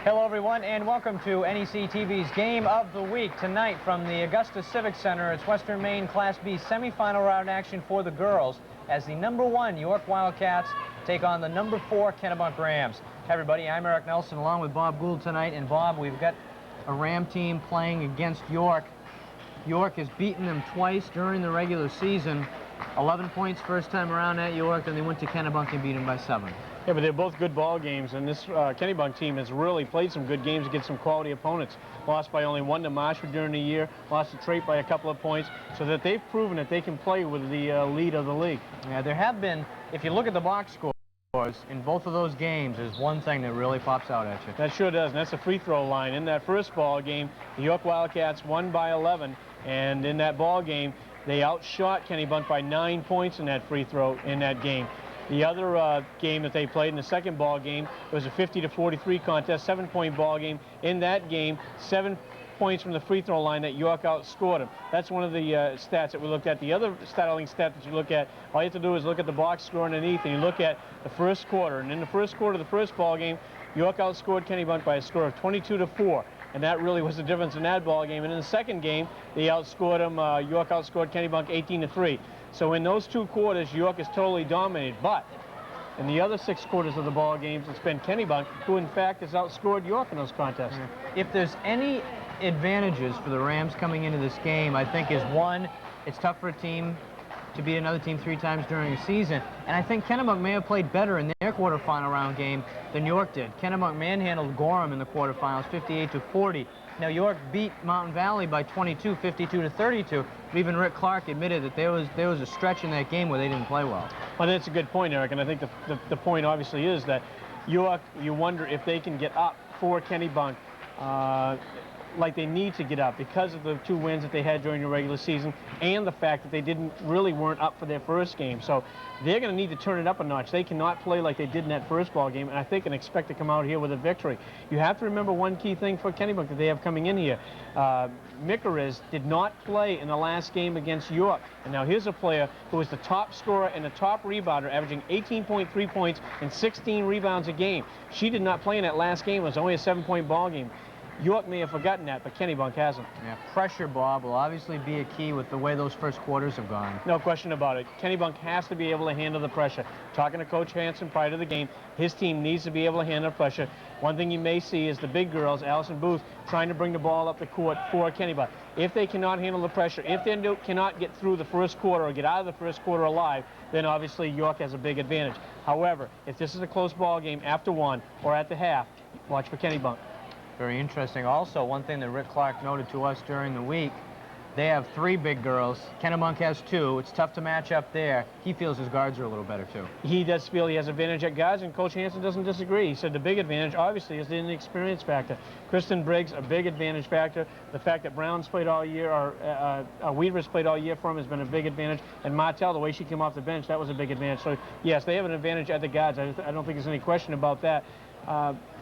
Hello, everyone, and welcome to NEC TV's Game of the Week. Tonight from the Augusta Civic Center, it's Western Maine Class B semifinal round action for the girls as the #1 York Wildcats take on the #4 Kennebunk Rams. Hey, everybody, I'm Eric Nelson along with Bob Gould tonight. And Bob, we've got a Ram team playing against York. York has beaten them twice during the regular season. 11 points first time around at York, then they went to Kennebunk and beat them by 7. Yeah, but they're both good ball games, and this Kennebunk team has really played some good games against some quality opponents. Lost by only 1 to Marshwood during the year, lost to Trait by a couple of points, so that they've proven that they can play with the lead of the league. Yeah, there have been, if you look at the box scores, in both of those games, there's one thing that really pops out at you. That sure does, and that's the free throw line. In that first ball game, the York Wildcats won by 11, and in that ball game, they outshot Kennebunk by 9 points in that free throw in that game. The other game that they played in the second ball game, it was a 50-43 contest, 7-point ball game. In that game, 7 points from the free throw line that York outscored them. That's one of the stats that we looked at. The other startling stat that you look at, all you have to do is look at the box score underneath, and you look at the first quarter. And in the first quarter of the first ball game, York outscored Kennebunk by a score of 22-4. And that really was the difference in that ball game. And in the second game, they outscored them. York outscored Kennebunk 18-3. So in those 2 quarters, York is totally dominated. But in the other 6 quarters of the ball games, it's been Kennebunk who, in fact, has outscored York in those contests. If there's any advantages for the Rams coming into this game, I think is one, it's tough for a team to beat another team 3 times during a season. And I think Kennebunk may have played better in their quarterfinal round game than York did. Kennebunk manhandled Gorham in the quarterfinals 58-40. Now York beat Mountain Valley by 22, 52-32. But even Rick Clark admitted that there was a stretch in that game where they didn't play well. Well, that's a good point, Eric, and I think the point obviously is that York, you wonder if they can get up for Kennebunk like they need to get up because of the 2 wins that they had during the regular season and the fact that they weren't up for their first game. So they're going to need to turn it up a notch. They cannot play like they did in that first ball game, and I think and expect to come out here with a victory. You have to remember one key thing for Kennebunk that they have coming in here. Mikariz did not play in the last game against York. And now here's a player who is the top scorer and the top rebounder, averaging 18.3 points and 16 rebounds a game. She did not play in that last game. It was only a 7-point ball game. York may have forgotten that, but Kennebunk hasn't. Yeah, pressure, Bob, will obviously be a key with the way those first quarters have gone. No question about it. Kennebunk has to be able to handle the pressure. Talking to Coach Hanson prior to the game, his team needs to be able to handle pressure. One thing you may see is the big girls, Allison Booth, trying to bring the ball up the court for Kennebunk. If they cannot handle the pressure, if they cannot get through the first quarter or get out of the first quarter alive, then obviously York has a big advantage. However, if this is a close ball game after 1 or at the half, watch for Kennebunk. Very interesting. Also, one thing that Rick Clark noted to us during the week, they have 3 big girls. Kennebunk has 2. It's tough to match up there. He feels his guards are a little better, too. He does feel he has advantage at guards, and Coach Hanson doesn't disagree. He said the big advantage, obviously, is the inexperience factor. Kristen Briggs, a big advantage factor. The fact that Brown's played all year, or Weaver's played all year for him has been a big advantage. And Martell, the way she came off the bench, that was a big advantage. So, yes, they have an advantage at the guards. I don't think there's any question about that.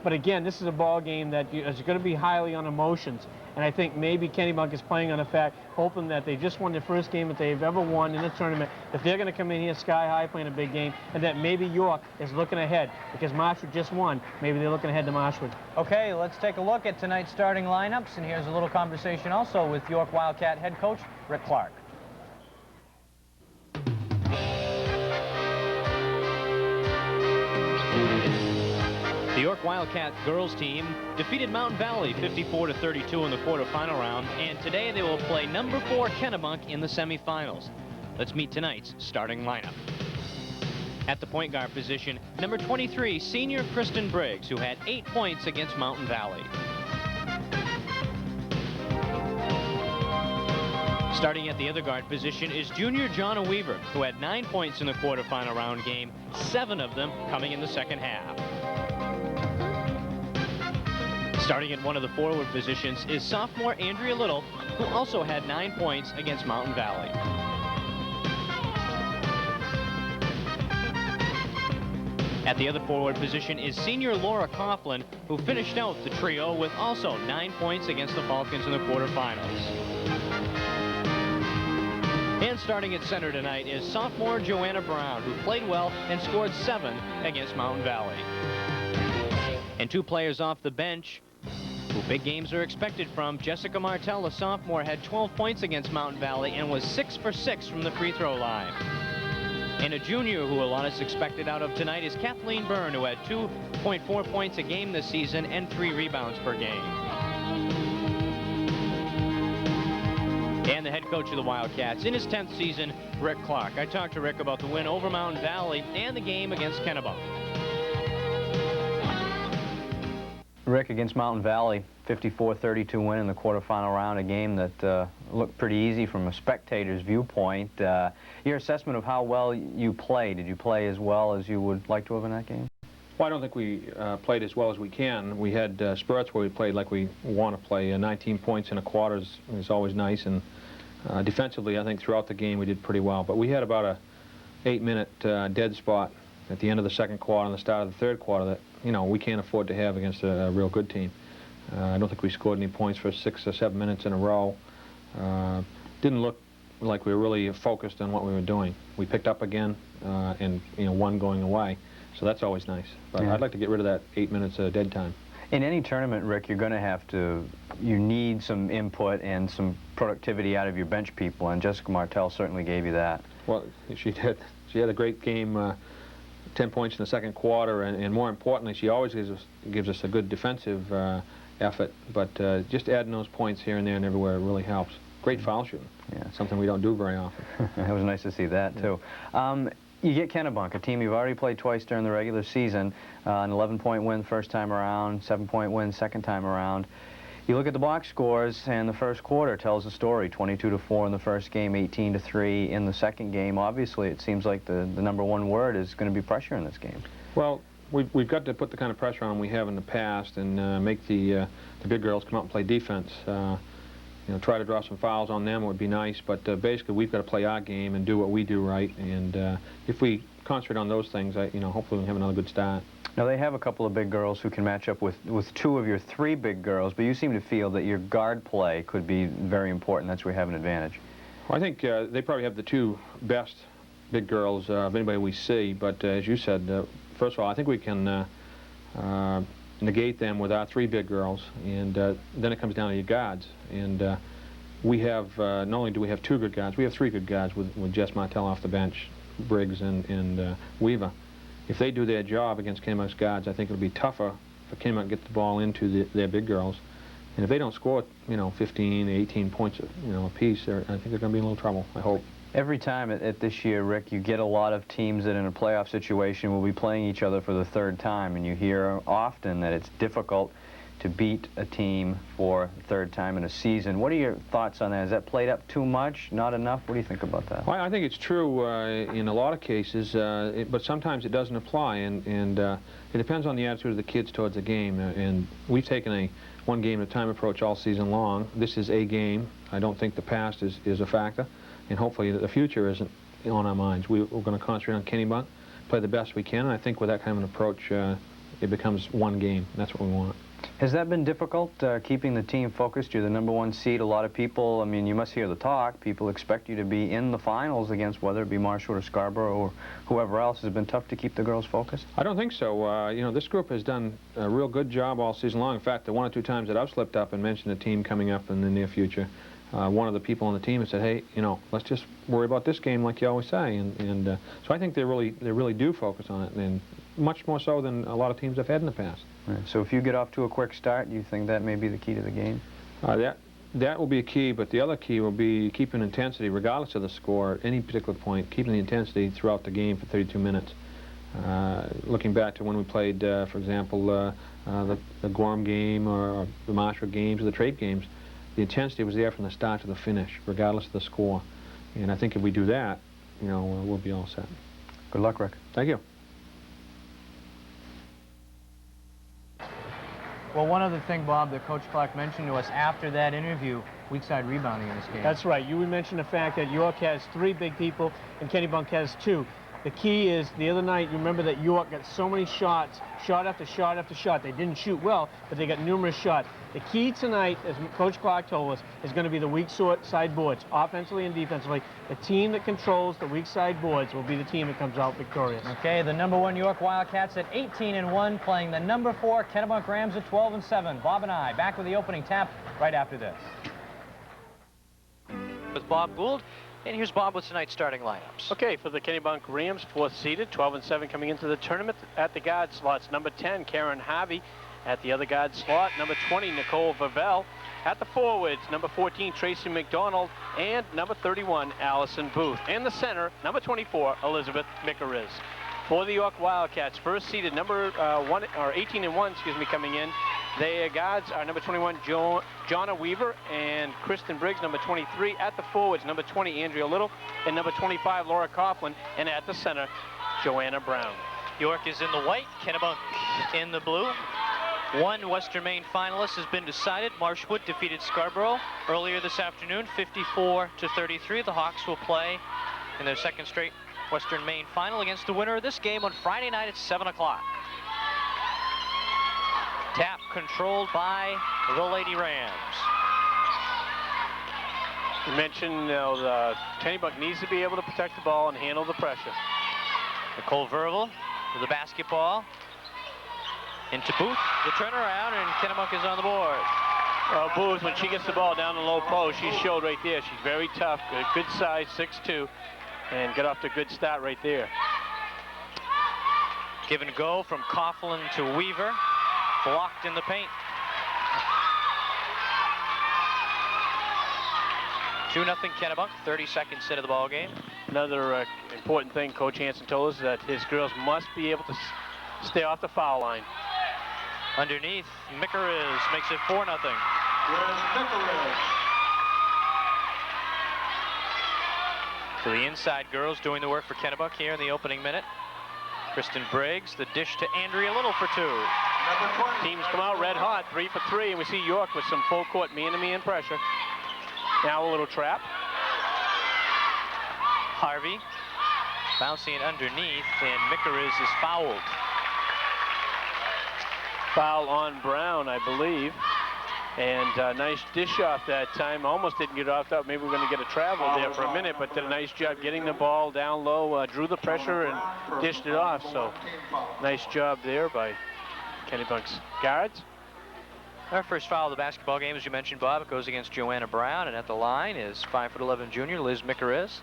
But again, this is a ball game that is going to be highly on emotions. And I think maybe Kennebunk is playing on the fact, hoping that they just won their first game that they've ever won in a tournament, that they're going to come in here sky high playing a big game, and that maybe York is looking ahead. Because Marshwood just won. Maybe they're looking ahead to Marshwood. Okay, let's take a look at tonight's starting lineups. And here's a little conversation also with York Wildcat head coach Rick Clark. The York Wildcat girls team defeated Mountain Valley 54-32 in the quarterfinal round, and today they will play #4 Kennebunk in the semifinals. Let's meet tonight's starting lineup. At the point guard position, number 23, senior Kristen Briggs, who had 8 points against Mountain Valley. Starting at the other guard position is junior Jonna Weaver, who had 9 points in the quarterfinal round game, 7 of them coming in the second half. Starting at one of the forward positions is sophomore Andrea Little, who also had 9 points against Mountain Valley. At the other forward position is senior Laura Coughlin, who finished out the trio with also 9 points against the Falcons in the quarterfinals. And starting at center tonight is sophomore Joanna Brown, who played well and scored 7 against Mountain Valley. And 2 players off the bench who big games are expected from. Jessica Martell, a sophomore, had 12 points against Mountain Valley and was 6 for 6 from the free throw line. And a junior who a lot is expected out of tonight is Kathleen Byrne, who had 2.4 points a game this season and 3 rebounds per game. And the head coach of the Wildcats in his 10th season, Rick Clark. I talked to Rick about the win over Mountain Valley and the game against Kennebunk. Rick, against Mountain Valley, 54-32 win in the quarterfinal round, a game that looked pretty easy from a spectator's viewpoint. Your assessment of how well you played, did you play as well as you would like to have in that game? Well, I don't think we played as well as we can. We had spurts where we played like we want to play. 19 points in a quarter is always nice, and defensively, I think throughout the game we did pretty well. But we had about a 8-minute dead spot at the end of the second quarter and the start of the third quarter that, you know, we can't afford to have against a real good team. I don't think we scored any points for 6 or 7 minutes in a row. Didn't look like we were really focused on what we were doing. We picked up again and, you know, one going away. So that's always nice. But yeah, I'd like to get rid of that 8 minutes of dead time. In any tournament, Rick, you're going to have to, you need some input and some productivity out of your bench people, and Jessica Martell certainly gave you that. Well, she did. She had a great game, 10 points in the second quarter, and more importantly, she always gives us a good defensive effort, but just adding those points here and there and everywhere really helps. Great foul shooting. Yeah. Something we don't do very often. It was nice to see that, too. You get Kennebunk, a team you've already played twice during the regular season, an 11-point win first time around, 7-point win second time around. You look at the box scores, and the first quarter tells the story. 22-4 in the first game, 18-3 in the second game. Obviously, it seems like the number one word is going to be pressure in this game. Well, we've got to put the kind of pressure on we have in the past and make the big girls come out and play defense. You know, try to draw some fouls on them would be nice, but basically we've got to play our game and do what we do right. And if we concentrate on those things, you know, hopefully we'll have another good start. Now, they have a couple of big girls who can match up with 2 of your 3 big girls, but you seem to feel that your guard play could be very important. That's where you have an advantage. Well, I think they probably have the 2 best big girls of anybody we see, but as you said, first of all, I think we can negate them with our 3 big girls, and then it comes down to your guards. And we have, not only do we have 2 good guards, we have 3 good guards with Jess Martell off the bench, Briggs and Weaver. If they do their job against Kennebunk's guards, I think it'll be tougher for Kennebunk to get the ball into their big girls. And if they don't score, you know, 15, 18 points, you know, apiece, I think they're going to be in a little trouble, I hope. Every time at this year, Rick, you get a lot of teams that in a playoff situation will be playing each other for the 3rd time, and you hear often that it's difficult to beat a team for the 3rd time in a season. What are your thoughts on that? Is that played up too much, not enough? What do you think about that? Well, I think it's true in a lot of cases, but sometimes it doesn't apply, and it depends on the attitude of the kids towards the game. And we've taken a one-game-at-a-time approach all season long. This is a game. I don't think the past is a factor, and hopefully the future isn't on our minds. We're going to concentrate on Kennebunk, play the best we can, and I think with that kind of an approach, it becomes one game. That's what we want. Has that been difficult, keeping the team focused? You're the #1 seed. A lot of people, I mean, you must hear the talk. People expect you to be in the finals against whether it be Marshall or Scarborough or whoever else. Has it been tough to keep the girls focused? I don't think so. You know, this group has done a real good job all season long. In fact, the 1 or 2 times that I've slipped up and mentioned a team coming up in the near future, one of the people on the team has said, hey, you know, let's just worry about this game like you always say. And so I think they really do focus on it, and much more so than a lot of teams I've had in the past. Right. So if you get off to a quick start, do you think that may be the key to the game? That will be a key, but the other key will be keeping intensity, regardless of the score, at any particular point, keeping the intensity throughout the game for 32 minutes. Looking back to when we played, for example, the Gorham game or the Marshall games or the Trade games, the intensity was there from the start to the finish, regardless of the score. And I think if we do that, you know, we'll be all set. Good luck, Rick. Thank you. Well, one other thing, Bob, that Coach Clark mentioned to us after that interview, weak side rebounding in this game. That's right. You mentioned the fact that York has 3 big people and Kennebunk has 2. The key is, the other night, you remember that York got so many shots, shot after shot after shot. They didn't shoot well, but they got numerous shots. The key tonight, as Coach Clark told us, is going to be the weak side boards, offensively and defensively. The team that controls the weak side boards will be the team that comes out victorious. Okay, the #1 York Wildcats at 18-1, playing the #4 Kennebunk Rams at 12-7. Bob and I back with the opening tap right after this. With Bob Gould. And here's Bob with tonight's starting lineups. Okay, for the Kennebunk Rams, 4th seeded, 12-7 coming into the tournament. At the guard slots, number 10, Karen Harvey. At the other guard slot, number 20, Nicole Vervell. At the forwards, number 14, Tracy McDonald. And number 31, Allison Booth. In the center, number 24, Elizabeth Mickeriz. For the York Wildcats, first seeded, number 18-1, coming in. Their guards are number 21, Jonna Weaver, and Kristen Briggs, number 23. At the forwards, number 20, Andrea Little, and number 25, Laura Coughlin. And at the center, Joanna Brown. York is in the white, Kennebunk in the blue. One Western Maine finalist has been decided. Marshwood defeated Scarborough earlier this afternoon, 54-33. The Hawks will play in their second straight Western Maine final against the winner of this game on Friday night at 7 o'clock. Tap controlled by the Lady Rams. You mentioned the Kennebunk needs to be able to protect the ball and handle the pressure. Nicole Verville with the basketball. Into Booth, the turnaround, and Kennebunk is on the board. Well, Booth, when she gets the ball down the low post, she showed right there. She's very tough, good size, 6'2", and got off to a good start right there. Give and go from Coughlin to Weaver. Blocked in the paint. 2-0 Kennebunk, 30 seconds into the ball game. Another important thing Coach Hansen told us is that his girls must be able to stay off the foul line. Underneath, Mickeriz makes it 4-0. So the inside girls doing the work for Kennebunk here in the opening minute. Kristen Briggs, the dish to Andrea Little for 2. Teams come out red hot, 3 for 3, and we see York with some full court man-to-man pressure. Now a little trap. Harvey bouncing it underneath, and Mickeriz is fouled. Foul on Brown, I believe. And nice dish off that time. Almost didn't get off. Thought maybe we were going to get a travel there for a minute, but did a nice job getting the ball down low, drew the pressure and dished it off. So nice job there by Kennebunk's guards. Our first foul of the basketball game, as you mentioned, Bob, it goes against Joanna Brown, and at the line is 5'11" junior Liz Mickeriz.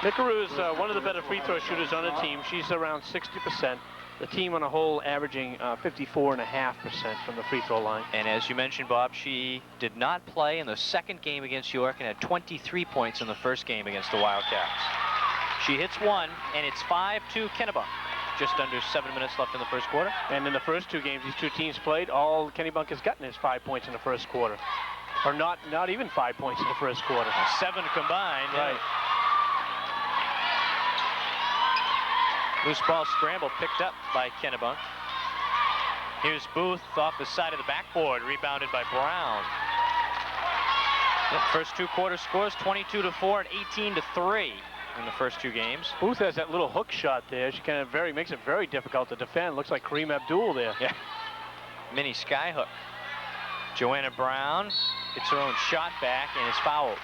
Mickeriz, one of the better free throw shooters on the team. She's around 60%. The team on a whole averaging 54.5% from the free throw line. And as you mentioned, Bob, she did not play in the second game against York and had 23 points in the first game against the Wildcats. She hits one, and it's 5-2 Kennebunk. Just under 7 minutes left in the first quarter. And in the first two games these two teams played, all Kennebunk has gotten is 5 points in the first quarter. Or not even 5 points in the first quarter. 7 combined. Right. Loose ball scramble picked up by Kennebunk. Here's Booth off the side of the backboard, rebounded by Brown. The first two quarter scores 22-4 and 18-3 in the first two games. Booth has that little hook shot there. She kind of makes it very difficult to defend. Looks like Kareem Abdul there. Yeah. Mini sky hook. Joanna Brown gets her own shot back and is fouled.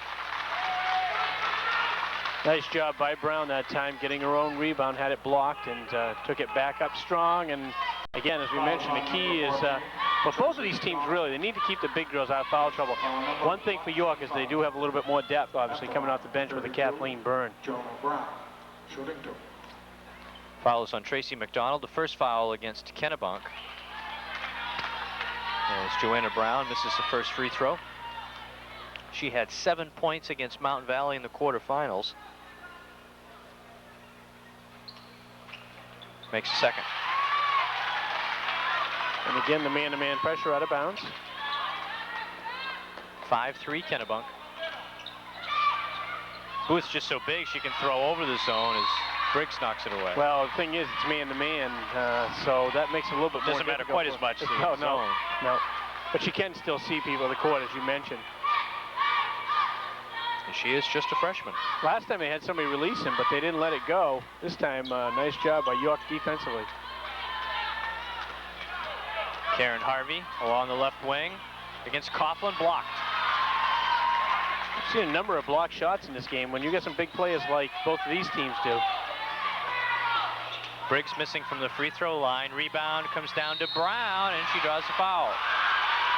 Nice job by Brown that time, getting her own rebound, had it blocked, and took it back up strong. And again, as we mentioned, the key is, for both of these teams, really, they need to keep the big girls out of foul trouble. One thing for York is they do have a little bit more depth, obviously, coming off the bench with a Kathleen Byrne. Foul is on Tracy McDonald, the first foul against Kennebunk. As Joanna Brown misses the first free throw. She had 7 points against Mountain Valley in the quarterfinals. Makes a second. And again, the man-to-man pressure out of bounds. 5-3 Kennebunk. Booth's just so big she can throw over the zone as Briggs knocks it away. Well, the thing is, it's man-to-man, so that makes it a little bit more difficult. Doesn't matter quite as much. No. But she can still see people on the court, as you mentioned. She is just a freshman. Last time they had somebody release him, but they didn't let it go. This time, nice job by York defensively. Karen Harvey along the left wing against Coughlin, blocked. I've seen a number of block shots in this game when you get some big players like both of these teams do. Briggs missing from the free throw line. Rebound comes down to Brown, and she draws the foul.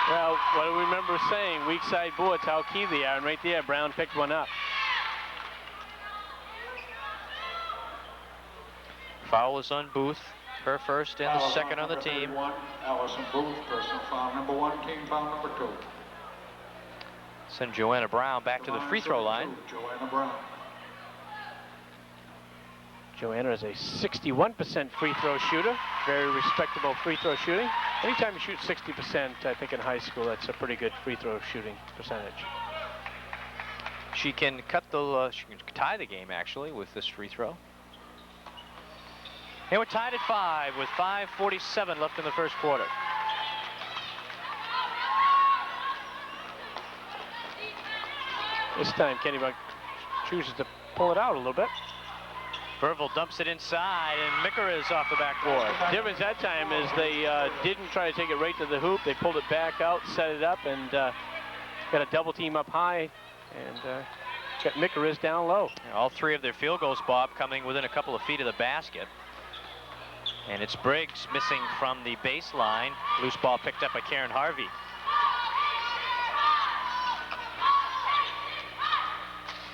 Well, what do we remember saying? Weak side boards, how key they are, and right there, Brown picked one up. Foul is on Booth. Her first and the second on the team. Allison Booth, personal foul number 1, team foul number 2. Send Joanna Brown back to the free throw line. Joanna Brown. Joanna is a 61% free throw shooter. Very respectable free throw shooting. Anytime you shoot 60%, I think in high school, that's a pretty good free throw shooting percentage. She can she can tie the game actually with this free throw. And we're tied at 5 with 5:47 left in the first quarter. This time, Kennebunk chooses to pull it out a little bit. Verville dumps it inside, and Micker is off the backboard. The difference that time is they didn't try to take it right to the hoop. They pulled it back out, set it up, and got a double team up high, and got Micker down low. All 3 of their field goals, Bob, coming within a couple of feet of the basket. And it's Briggs missing from the baseline. Loose ball picked up by Karen Harvey.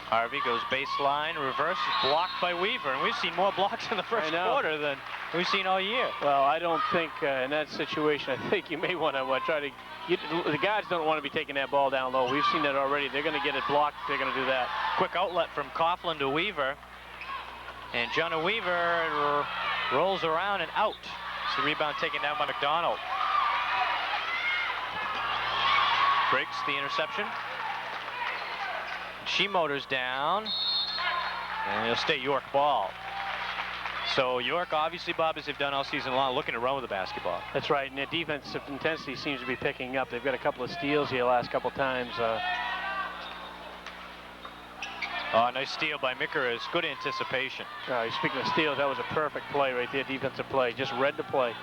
Harvey goes baseline, reverse, blocked by Weaver. And we've seen more blocks in the first quarter than we've seen all year. Well, I don't think in that situation, I think you may want to try to get, the guys don't want to be taking that ball down low. We've seen that already. They're going to get it blocked. They're going to do that. Quick outlet from Coughlin to Weaver. And Jonna Weaver rolls around and out. It's the rebound taken down by McDonald. Briggs the interception. She motors down, and it'll stay York ball. So York, obviously, Bob, as they've done all season long, looking to run with the basketball. That's right, and their defensive intensity seems to be picking up. They've got a couple of steals here last couple times. Nice steal by Micker. Good anticipation. Speaking of steals, that was a perfect play right there, defensive play. Just read the play.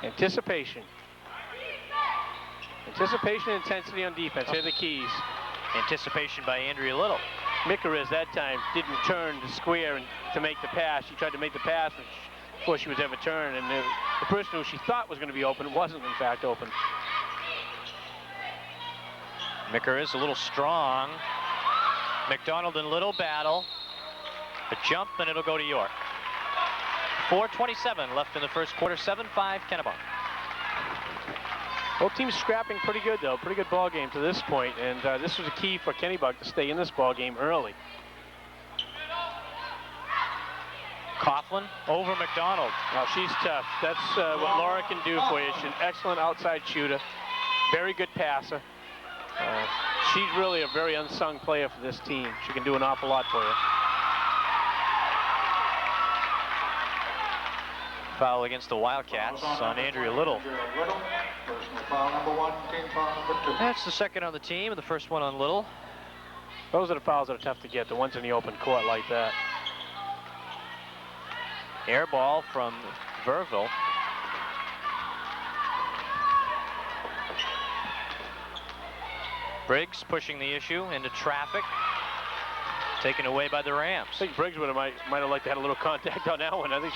Anticipation. Anticipation and intensity on defense. Here are the keys. Anticipation by Andrea Little. Micker that time didn't turn the square to make the pass. She tried to make the pass before she was ever turned, and the person who she thought was going to be open wasn't in fact open. Micker a little strong. McDonald and Little battle. A jump, and it'll go to York. 4:27 left in the first quarter. 7-5 Kennebunk. Both teams scrapping pretty good, though. Pretty good ball game to this point, and this was a key for Kennebunk to stay in this ball game early. Coughlin over McDonald. Well, she's tough. That's what Laura can do for you. She's an excellent outside shooter, very good passer. She's really a very unsung player for this team. She can do an awful lot for you. Foul against the Wildcats on Andrea Little. Personal foul number 1, team foul number 2. That's the second on the team, and the first one on Little. Those are the fouls that are tough to get, the ones in the open court like that. Air ball from Verville. Briggs pushing the issue into traffic. Taken away by the Rams. I think Briggs might have liked to have a little contact on that one. I think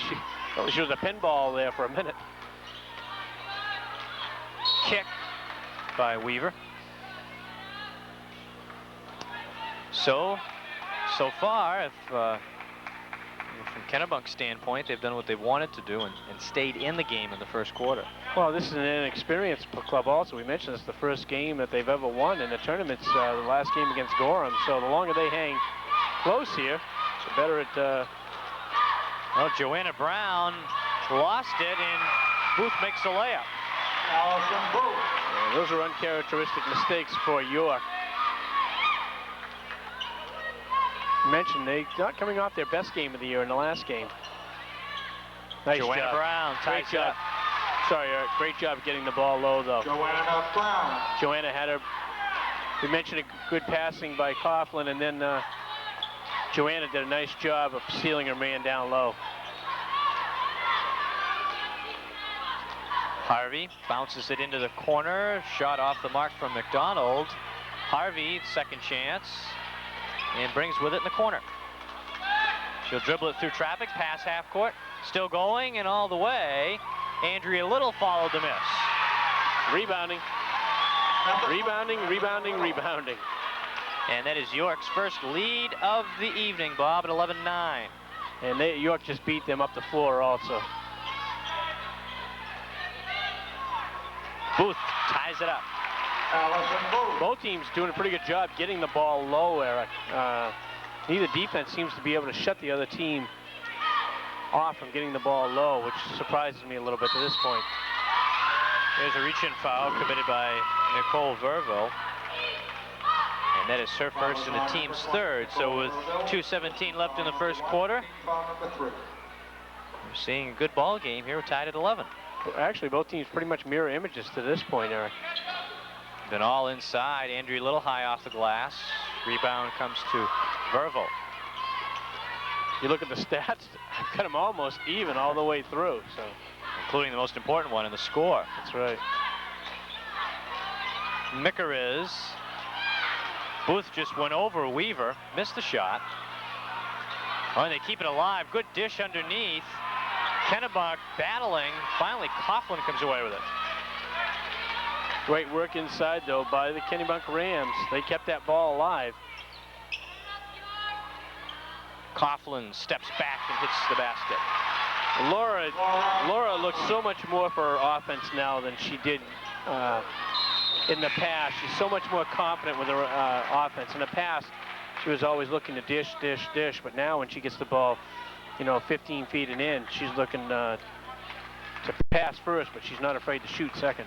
she was a pinball there for a minute. Kick by Weaver. So far, if from Kennebunk's standpoint, they've done what they've wanted to do and stayed in the game in the first quarter. Well, this is an inexperienced club also. We mentioned it's the first game that they've ever won in the tournament's the last game against Gorham. So the longer they hang close here, the better it... Well, Joanna Brown lost it, and Booth makes the layup. Allison Booth. Yeah, those are uncharacteristic mistakes for York. Mentioned they're not coming off their best game of the year in the last game. Nice Joanna job. Brown ties Great job. up. Sorry, Eric. Great job getting the ball low, though. Joanna Brown. Joanna had her We mentioned a good passing by Coughlin, and then Joanna did a nice job of sealing her man down low. Harvey bounces it into the corner. Shot off the mark from McDonald. Harvey, second chance, and brings with it in the corner. She'll dribble it through traffic, pass half court. Still going and all the way. Andrea Little followed the miss. Rebounding. Rebounding, rebounding, rebounding. And that is York's first lead of the evening, Bob, at 11-9. And York just beat them up the floor also. Booth ties it up. Both teams doing a pretty good job getting the ball low, Eric. Neither defense seems to be able to shut the other team off from getting the ball low, which surprises me a little bit to this point. There's a reach-in foul committed by Nicole Verville. And that is her first and the team's third. So with 2:17 left in the first quarter, we're seeing a good ball game here. We're tied at 11. Actually, both teams pretty much mirror images to this point, Eric. Then all inside. Andrea Little high off the glass. Rebound comes to Verville. You look at the stats, I've got them almost even all the way through. So, including the most important one in the score. That's right. Mickeriz. Booth just went over Weaver, missed the shot. Oh, and they keep it alive. Good dish underneath. Kennebunk battling. Finally, Coughlin comes away with it. Great work inside, though, by the Kennebunk Rams. They kept that ball alive. Coughlin steps back and hits the basket. Laura looks so much more for her offense now than she did in the past. She's so much more confident with her offense. In the past, she was always looking to dish, dish, dish. But now when she gets the ball, 15 feet and in, she's looking to pass first, but she's not afraid to shoot second.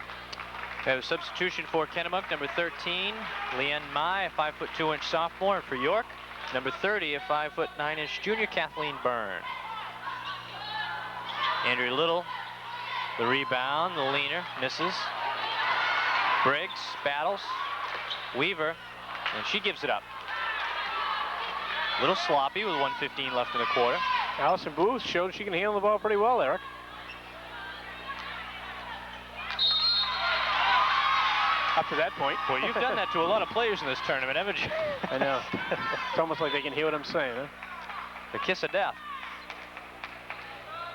We have a substitution for Kennebunk, number 13, Leanne Mai, a 5'2" sophomore, and for York, number 30, a 5'9" junior, Kathleen Byrne. Andrea Little, the rebound, the leaner, misses. Briggs battles. Weaver, and she gives it up. A little sloppy with 1:15 left in the quarter. Allison Booth showed she can handle the ball pretty well, Eric. Up to that point. Well, you've done that to a lot of players in this tournament, haven't you? I know. It's almost like they can hear what I'm saying, huh? The kiss of death.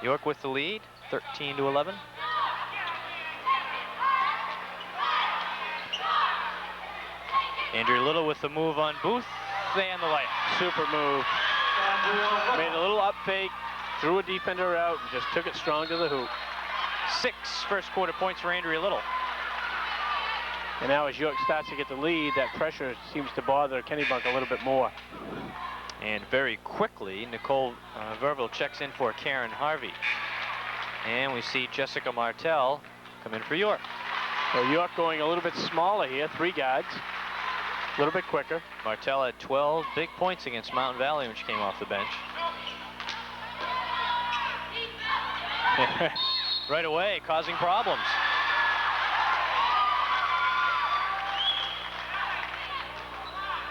York with the lead, 13-11. Andrea Little with the move on Booth and the layup. Super move. Made a little up fake, threw a defender out, and just took it strong to the hoop. 6 first quarter points for Andrea Little. And now as York starts to get the lead, that pressure seems to bother Kennebunk a little bit more. And very quickly, Nicole Verville checks in for Karen Harvey. And we see Jessica Martell come in for York. So York going a little bit smaller here, 3 guards. A little bit quicker. Martell had 12 big points against Mountain Valley when she came off the bench. Right away, causing problems.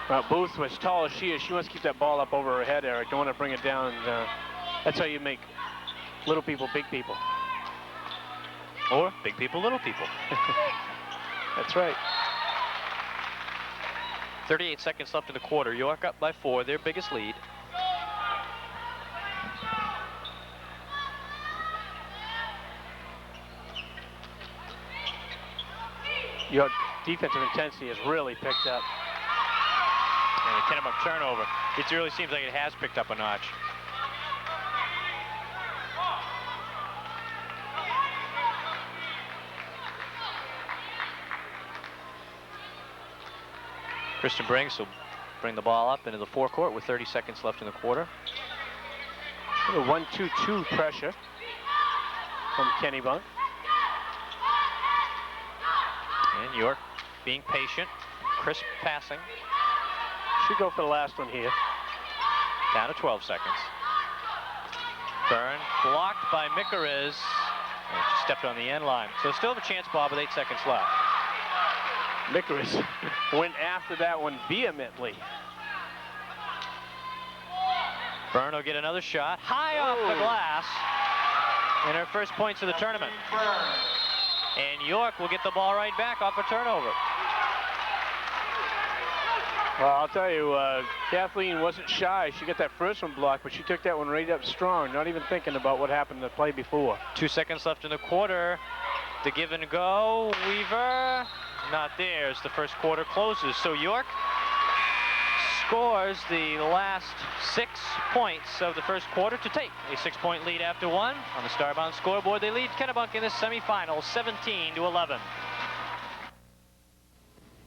Well, Booth, as tall as she is, she wants to keep that ball up over her head, Eric. Don't want to bring it down. That's how you make little people big people. Or big people, little people. That's right. 38 seconds left in the quarter. York up by 4, their biggest lead. York defensive intensity has really picked up. And a Kennebunk turnover. It really seems like it has picked up a notch. Kristen Briggs will bring the ball up into the forecourt with 30 seconds left in the quarter. A 1-2-2 pressure from Kennebunk. And York being patient, crisp passing. Should go for the last one here. Down to 12 seconds. Byrne blocked by Mickeriz. And she stepped on the end line. So still have a chance, Bob, with 8 seconds left. Mickers went after that one vehemently. Byrne will get another shot. High off the glass. In her first points of the tournament. And York will get the ball right back off a turnover. Well, I'll tell you, Kathleen wasn't shy. She got that first one blocked, but she took that one right up strong, not even thinking about what happened in the play before. 2 seconds left in the quarter. The give and go. Weaver, not there as the first quarter closes. So York scores the last 6 points of the first quarter to take a 6-point lead after one. On the Starbound scoreboard, they lead Kennebunk in this semifinal 17-11.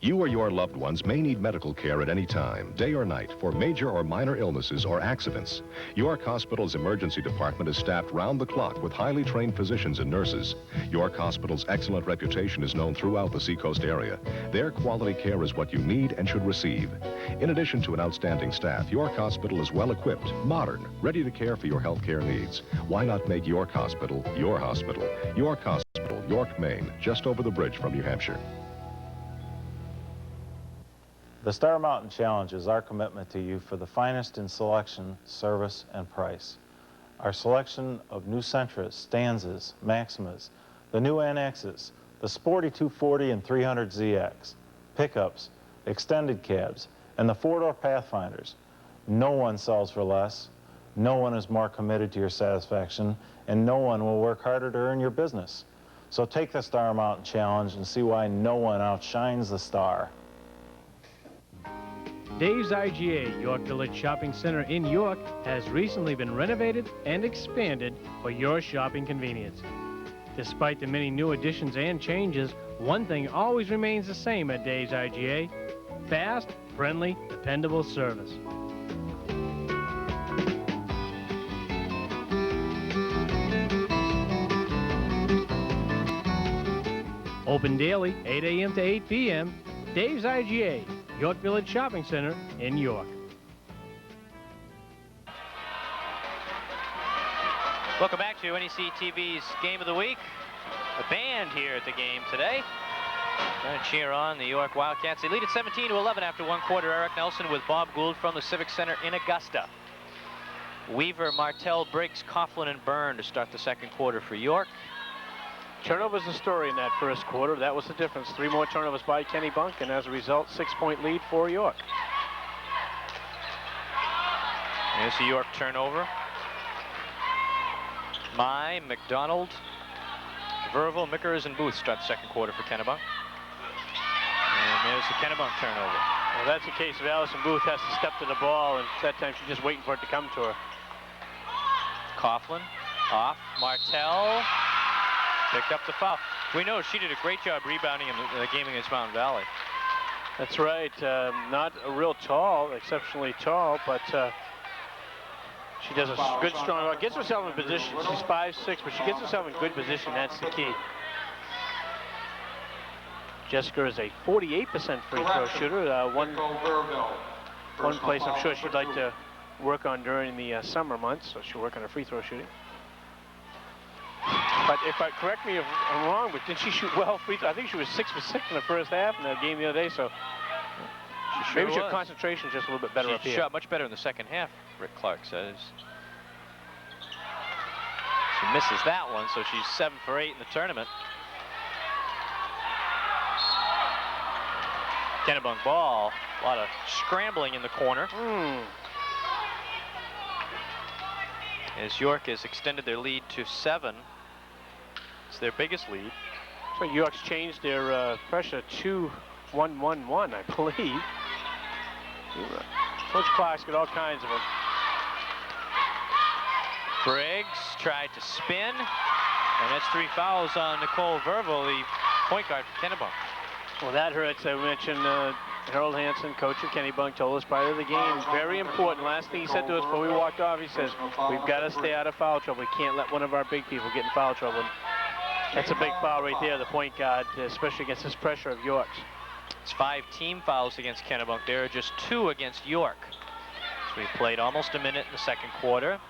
You or your loved ones may need medical care at any time, day or night, for major or minor illnesses or accidents. York Hospital's emergency department is staffed round the clock with highly trained physicians and nurses. York Hospital's excellent reputation is known throughout the Seacoast area. Their quality care is what you need and should receive. In addition to an outstanding staff, York Hospital is well equipped, modern, ready to care for your health care needs. Why not make York Hospital your hospital? York Hospital, York, Maine, just over the bridge from New Hampshire. The Star Mountain Challenge is our commitment to you for the finest in selection, service, and price. Our selection of new Sentras, Stanzas, Maximas, the new NXs, the sporty 240 and 300ZX, pickups, extended cabs, and the four-door Pathfinders. No one sells for less, no one is more committed to your satisfaction, and no one will work harder to earn your business. So take the Star Mountain Challenge and see why no one outshines the star. Dave's IGA, York Village Shopping Center in York, has recently been renovated and expanded for your shopping convenience. Despite the many new additions and changes, one thing always remains the same at Dave's IGA: fast, friendly, dependable service. Open daily, 8 a.m. to 8 p.m., Dave's IGA, York Village Shopping Center in York. Welcome back to NEC TV's Game of the Week. A band here at the game today. Going to cheer on the York Wildcats. They lead at 17-11 after one quarter. Eric Nelson with Bob Gould from the Civic Center in Augusta. Weaver, Martell, Briggs, Coughlin, and Byrne to start the second quarter for York. Turnovers the story in that first quarter. That was the difference. 3 more turnovers by Kennebunk, and as a result, 6-point lead for York. There's a York turnover. Mai, McDonald, Verville, Mickers, and Booth start the second quarter for Kennebunk. And there's the Kennebunk turnover. Well, that's a case of Allison Booth has to step to the ball, and that time she's just waiting for it to come to her. Coughlin, off, Martell. Picked up the foul. We know she did a great job rebounding in the game against Mountain Valley. That's right. Not a real tall, exceptionally tall, but she does a good, strong, gets herself in position. She's 5'6", but she gets herself in good position. That's the key. Jessica is a 48% free throw shooter. One place I'm sure she'd like to work on during the summer months, so she'll work on her free throw shooting. But correct me if I'm wrong, but didn't she shoot well free throw? I think she was 6 for 6 in the first half in that game the other day, so maybe her concentration is just a little bit better up here. She shot much better in the second half, Rick Clark says. She misses that one, so she's 7 for 8 in the tournament. Kennebunk ball, a lot of scrambling in the corner. As York has extended their lead to 7. It's their biggest lead. So York's changed their pressure to 1-1-1, I believe. Coach Clark's got all kinds of them. Briggs tried to spin, and that's 3 fouls on Nicole Verville, the point guard for Kennebunk. Well, that hurts. I mentioned Harold Hansen, coach of Kennebunk, told us prior to the game, very important. Last thing he said to us before we walked off, he says, we've got to stay out of foul trouble. We can't let one of our big people get in foul trouble. And that's a big foul right there, the point guard, especially against this pressure of York's. It's 5 team fouls against Kennebunk. There are just 2 against York. So we played almost a minute in the second quarter.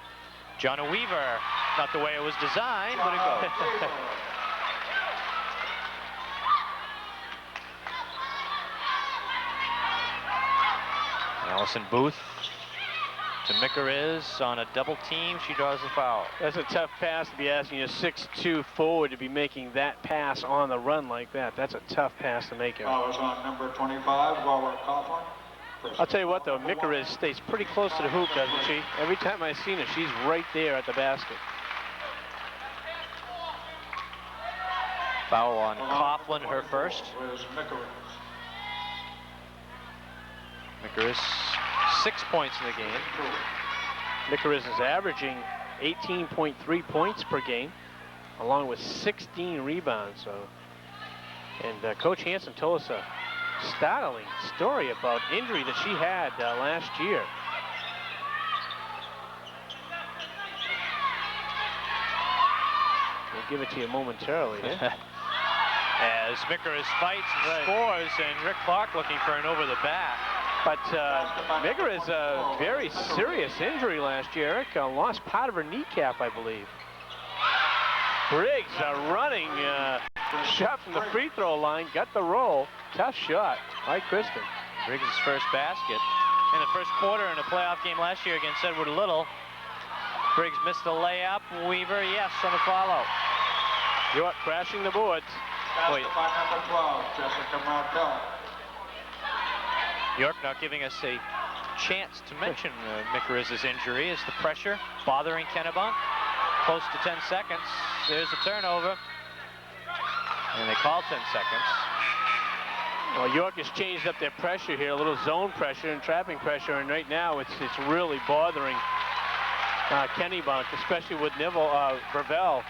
Jonna Weaver, not the way it was designed, but it goes. Allison Booth to Mickeriz on a double team. She draws the foul. That's a tough pass to be asking a 6'2" forward to be making that pass on the run like that. That's a tough pass to make. Foul is on number 25, Laura Coughlin. I'll tell you what, though, Mickeriz stays pretty close to the hoop, doesn't she? Every time I've seen her, she's right there at the basket. Foul on Coughlin, her first. Mickeriz, 6 points in the game. Mickeriz is averaging 18.3 points per game, along with 16 rebounds. And Coach Hansen told us a startling story about injury that she had last year. We'll give it to you momentarily. As Mickeriz fights and scores, and Rick Clark looking for an over the back. But Mickeriz a very serious injury last year. Eric lost part of her kneecap, I believe. Briggs running shot from the free throw line, got the roll. Tough shot by Kristen. Briggs' first basket in the first quarter in a playoff game last year against Edward Little. Briggs missed the layup. Weaver, yes, on the follow. York crashing the boards. Basket by number 12, Jessica Martell. York not giving us a chance to mention Mickeriz's injury as the pressure bothering Kennebunk. Close to 10 seconds. There's a turnover. And they call 10 seconds. Well, York has changed up their pressure here, a little zone pressure and trapping pressure, and right now it's really bothering Kennebunk, especially with Vervell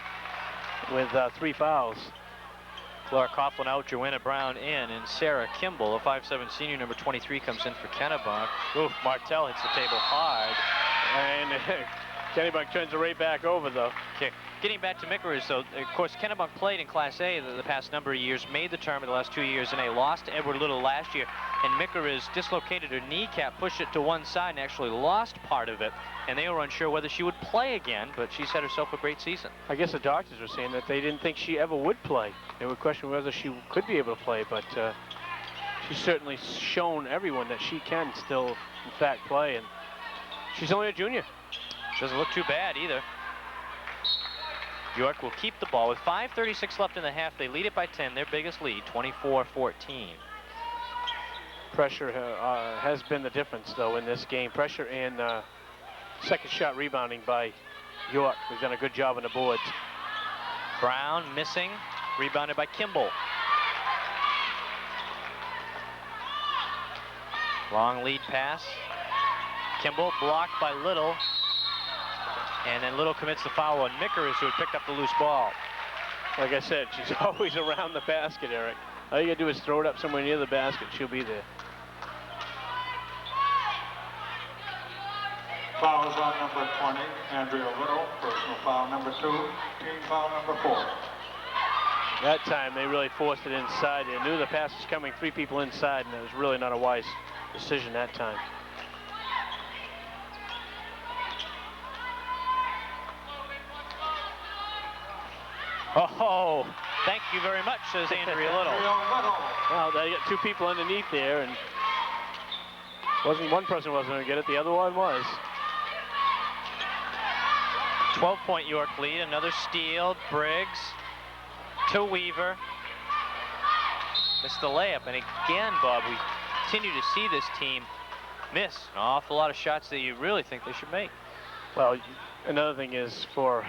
with 3 fouls. Laura Coughlin out, Joanna Brown in, and Sarah Kimball, a 5'7" senior, number 23, comes in for Kennebunk. Oof, Martell hits the table hard. And Kennebunk turns it right back over, though. Okay, getting back to Mickeriz, though, of course, Kennebunk played in Class A the past number of years, made the tournament the last 2 years, and they lost to Edward Little last year. And Mickeriz dislocated her kneecap, pushed it to one side, and actually lost part of it. And they were unsure whether she would play again, but she's had herself a great season. I guess the doctors were saying that they didn't think she ever would play. They were questioning whether she could be able to play, but she's certainly shown everyone that she can still, in fact, play. And she's only a junior. Doesn't look too bad either. York will keep the ball with 5:36 left in the half. They lead it by 10, their biggest lead, 24-14. Pressure has been the difference, though, in this game. Pressure and second shot rebounding by York. They've done a good job on the boards. Brown missing, rebounded by Kimball. Long lead pass. Kimball blocked by Little. And then Little commits the foul on Mickeriz, who had picked up the loose ball. Like I said, she's always around the basket, Eric. All you gotta do is throw it up somewhere near the basket. She'll be there. Fouls on number 20, Andrea Little. Personal foul number 2, team foul number 4. That time they really forced it inside. They knew the pass was coming, 3 people inside, and it was really not a wise decision that time. Oh, thank you very much, says Andrea Little. Well, they got 2 people underneath there, and one person wasn't going to get it, the other one was. 12-point York lead, another steal, Briggs to Weaver. Missed the layup, and again, Bob, we continue to see this team miss an awful lot of shots that you really think they should make. Well, another thing is for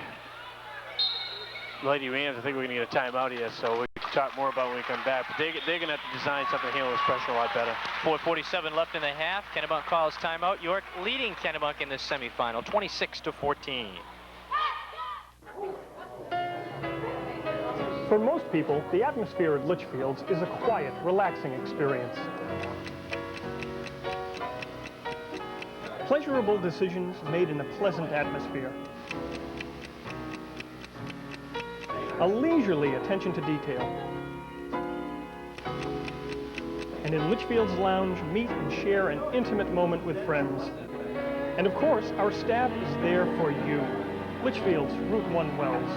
Lady Rams, I think we're going to get a timeout here, so we can talk more about when we come back. But they're going to have to design something to handle this pressure a lot better. 4:47 left in the half. Kennebunk calls timeout. York leading Kennebunk in this semifinal, 26-14. For most people, the atmosphere at Litchfield's is a quiet, relaxing experience. Pleasurable decisions made in a pleasant atmosphere. A leisurely attention to detail. And in Litchfield's lounge, meet and share an intimate moment with friends. And of course, our staff is there for you. Litchfield's, Route 1 Wells.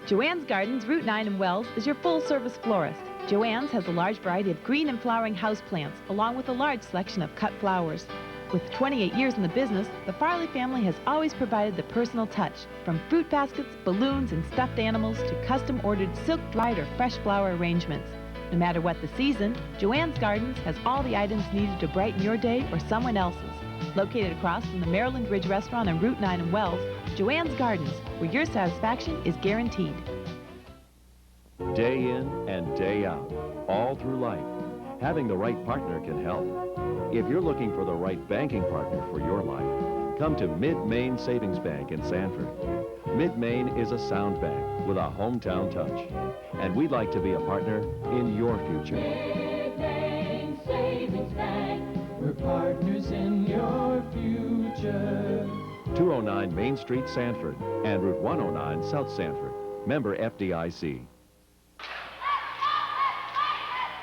Joanne's Gardens, Route 9 in Wells, is your full-service florist. Joann's has a large variety of green and flowering houseplants, along with a large selection of cut flowers. With 28 years in the business, the Farley family has always provided the personal touch, from fruit baskets, balloons, and stuffed animals to custom-ordered silk-dried or fresh flower arrangements. No matter what the season, Joann's Gardens has all the items needed to brighten your day or someone else's. Located across from the Maryland Ridge Restaurant on Route 9 in Wells, Joann's Gardens, where your satisfaction is guaranteed. Day in and day out, all through life, having the right partner can help. If you're looking for the right banking partner for your life, come to Mid-Maine Savings Bank in Sanford. Mid-Maine is a sound bank with a hometown touch, and we'd like to be a partner in your future. Mid-Maine Savings Bank, we're partners in your future. 209 Main Street, Sanford, and Route 109 South Sanford. Member FDIC.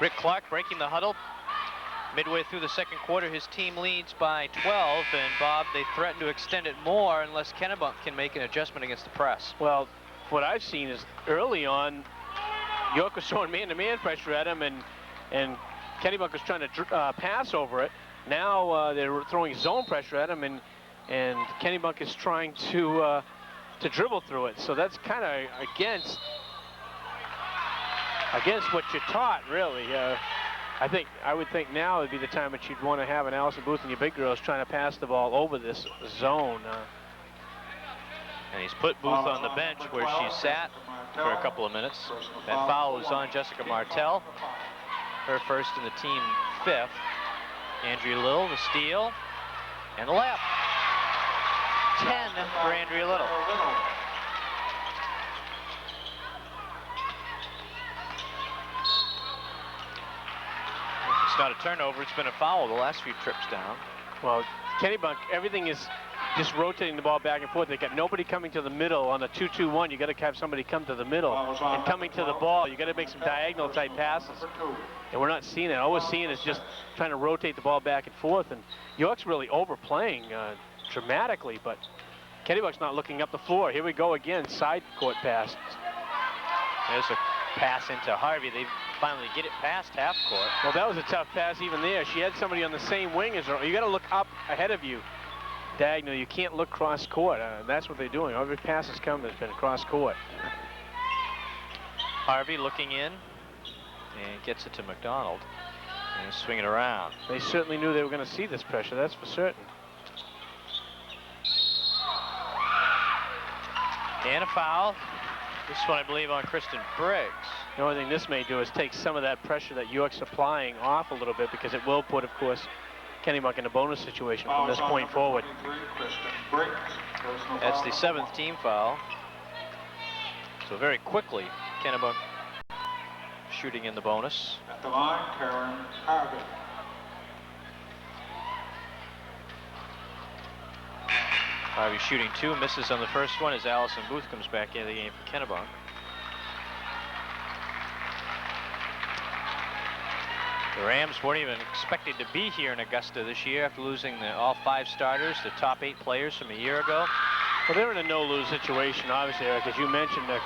Rick Clark breaking the huddle. Midway through the second quarter, his team leads by 12, and Bob, they threaten to extend it more unless Kennebunk can make an adjustment against the press. Well, what I've seen is early on, York was throwing man-to-man pressure at him, and Kennebunk was trying to pass over it. Now they're throwing zone pressure at him, and Kennebunk is trying to dribble through it. So that's kind of against what you're taught, really. I would think now would be the time that you'd want to have an Allison Booth and your big girls trying to pass the ball over this zone. And he's put Booth on the bench where she sat for a couple of minutes. That foul was on Jessica Martell, her first in the team 5th. Andrea Little, the steal, and the layup. 10 for Andrea Little. It's not a turnover, it's been a foul the last few trips down. Well, Kennebunk, everything is just rotating the ball back and forth. They got nobody coming to the middle on a 2-2-1. You got to have somebody come to the middle, and coming to the ball, you got to make some diagonal type passes. And we're not seeing it. All we're seeing is just trying to rotate the ball back and forth. And York's really overplaying dramatically, but Kennebunk's not looking up the floor. Here we go again, side court pass. There's a pass into Harvey. They finally get it past half court. Well, that was a tough pass even there. She had somebody on the same wing as her. You got to look up ahead of you, diagonal. You can't look cross court. That's what they're doing. Every pass has come has been cross court. Harvey looking in and gets it to McDonald and swing it around. They certainly knew they were going to see this pressure. That's for certain. And a foul. This one, I believe, on Kristen Briggs. The only thing this may do is take some of that pressure that York's applying off a little bit, because it will put, of course, Kennebunk in a bonus situation from this point forward. That's the 7th team foul. So very quickly, Kennebunk shooting in the bonus. At the line, Karen Harvey. Harvey shooting 2, misses on the first one as Allison Booth comes back into the game for Kennebunk. The Rams weren't even expected to be here in Augusta this year after losing all 5 starters, the top 8 players from a year ago. Well, they're in a no-lose situation, obviously, Eric. As you mentioned, the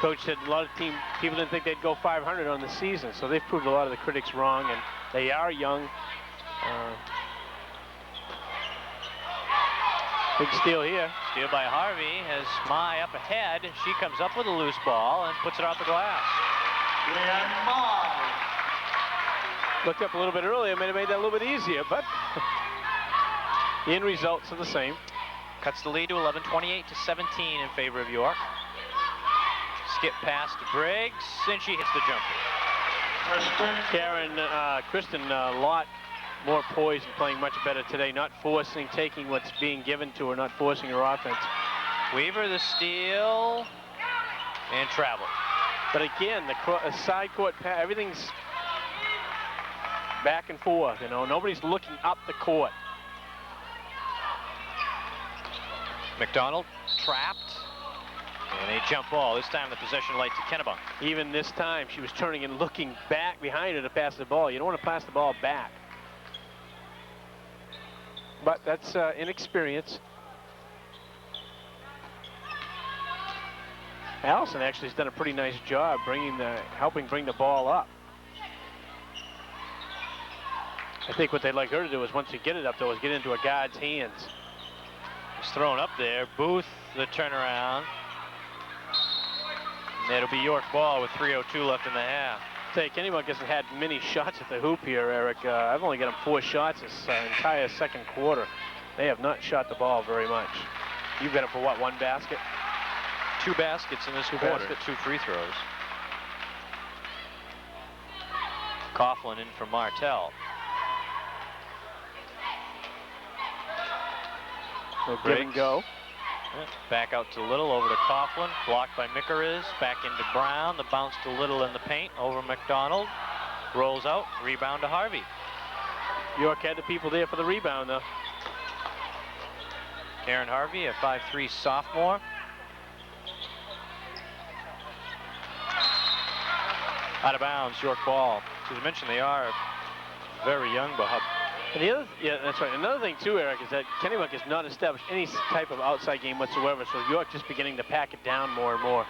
coach said a lot of people didn't think they'd go 500 on the season, so they've proved a lot of the critics wrong, and they are young. Big steal here. Steal by Harvey as Mai up ahead. She comes up with a loose ball and puts it off the glass. Looked up a little bit earlier, may have made that a little bit easier, but the end results are the same. Cuts the lead to 11, 28 to 17 in favor of York. Skip pass to Briggs, and she hits the jumper. Kristen, a lot more poised and playing much better today, not forcing, taking what's being given to her, not forcing her offense. Weaver the steal and travel. But again, the side court pass, everything's back and forth, you know, nobody's looking up the court. McDonald trapped, and a jump ball. This time the possession light to Kennebunk. Even this time, she was turning and looking back behind her to pass the ball. You don't want to pass the ball back. But that's inexperience. Allison actually has done a pretty nice job helping bring the ball up. I think what they'd like her to do is once you get it up, though, is get into a guard's hands. It's thrown up there. Booth, the turnaround. And it'll be York ball with 3:02 left in the half. Kennebunk hasn't had many shots at the hoop here, Eric. I've only got him 4 shots this entire second quarter. They have not shot the ball very much. You've got him for what, 1 basket? 2 baskets in this quarter, 2 free throws. Coughlin in for Martell. Give and go. Back out to Little, over to Coughlin, blocked by Mickeriz, back into Brown, the bounce to Little in the paint, over McDonald, rolls out, rebound to Harvey. York had the people there for the rebound, though. Karen Harvey, a 5'3" sophomore. Out of bounds, York ball. As you mentioned, they are very young, Bob. And the other, yeah, that's right. Another thing too, Eric, is that Kennebunk has not established any type of outside game whatsoever, so York just beginning to pack it down more and more.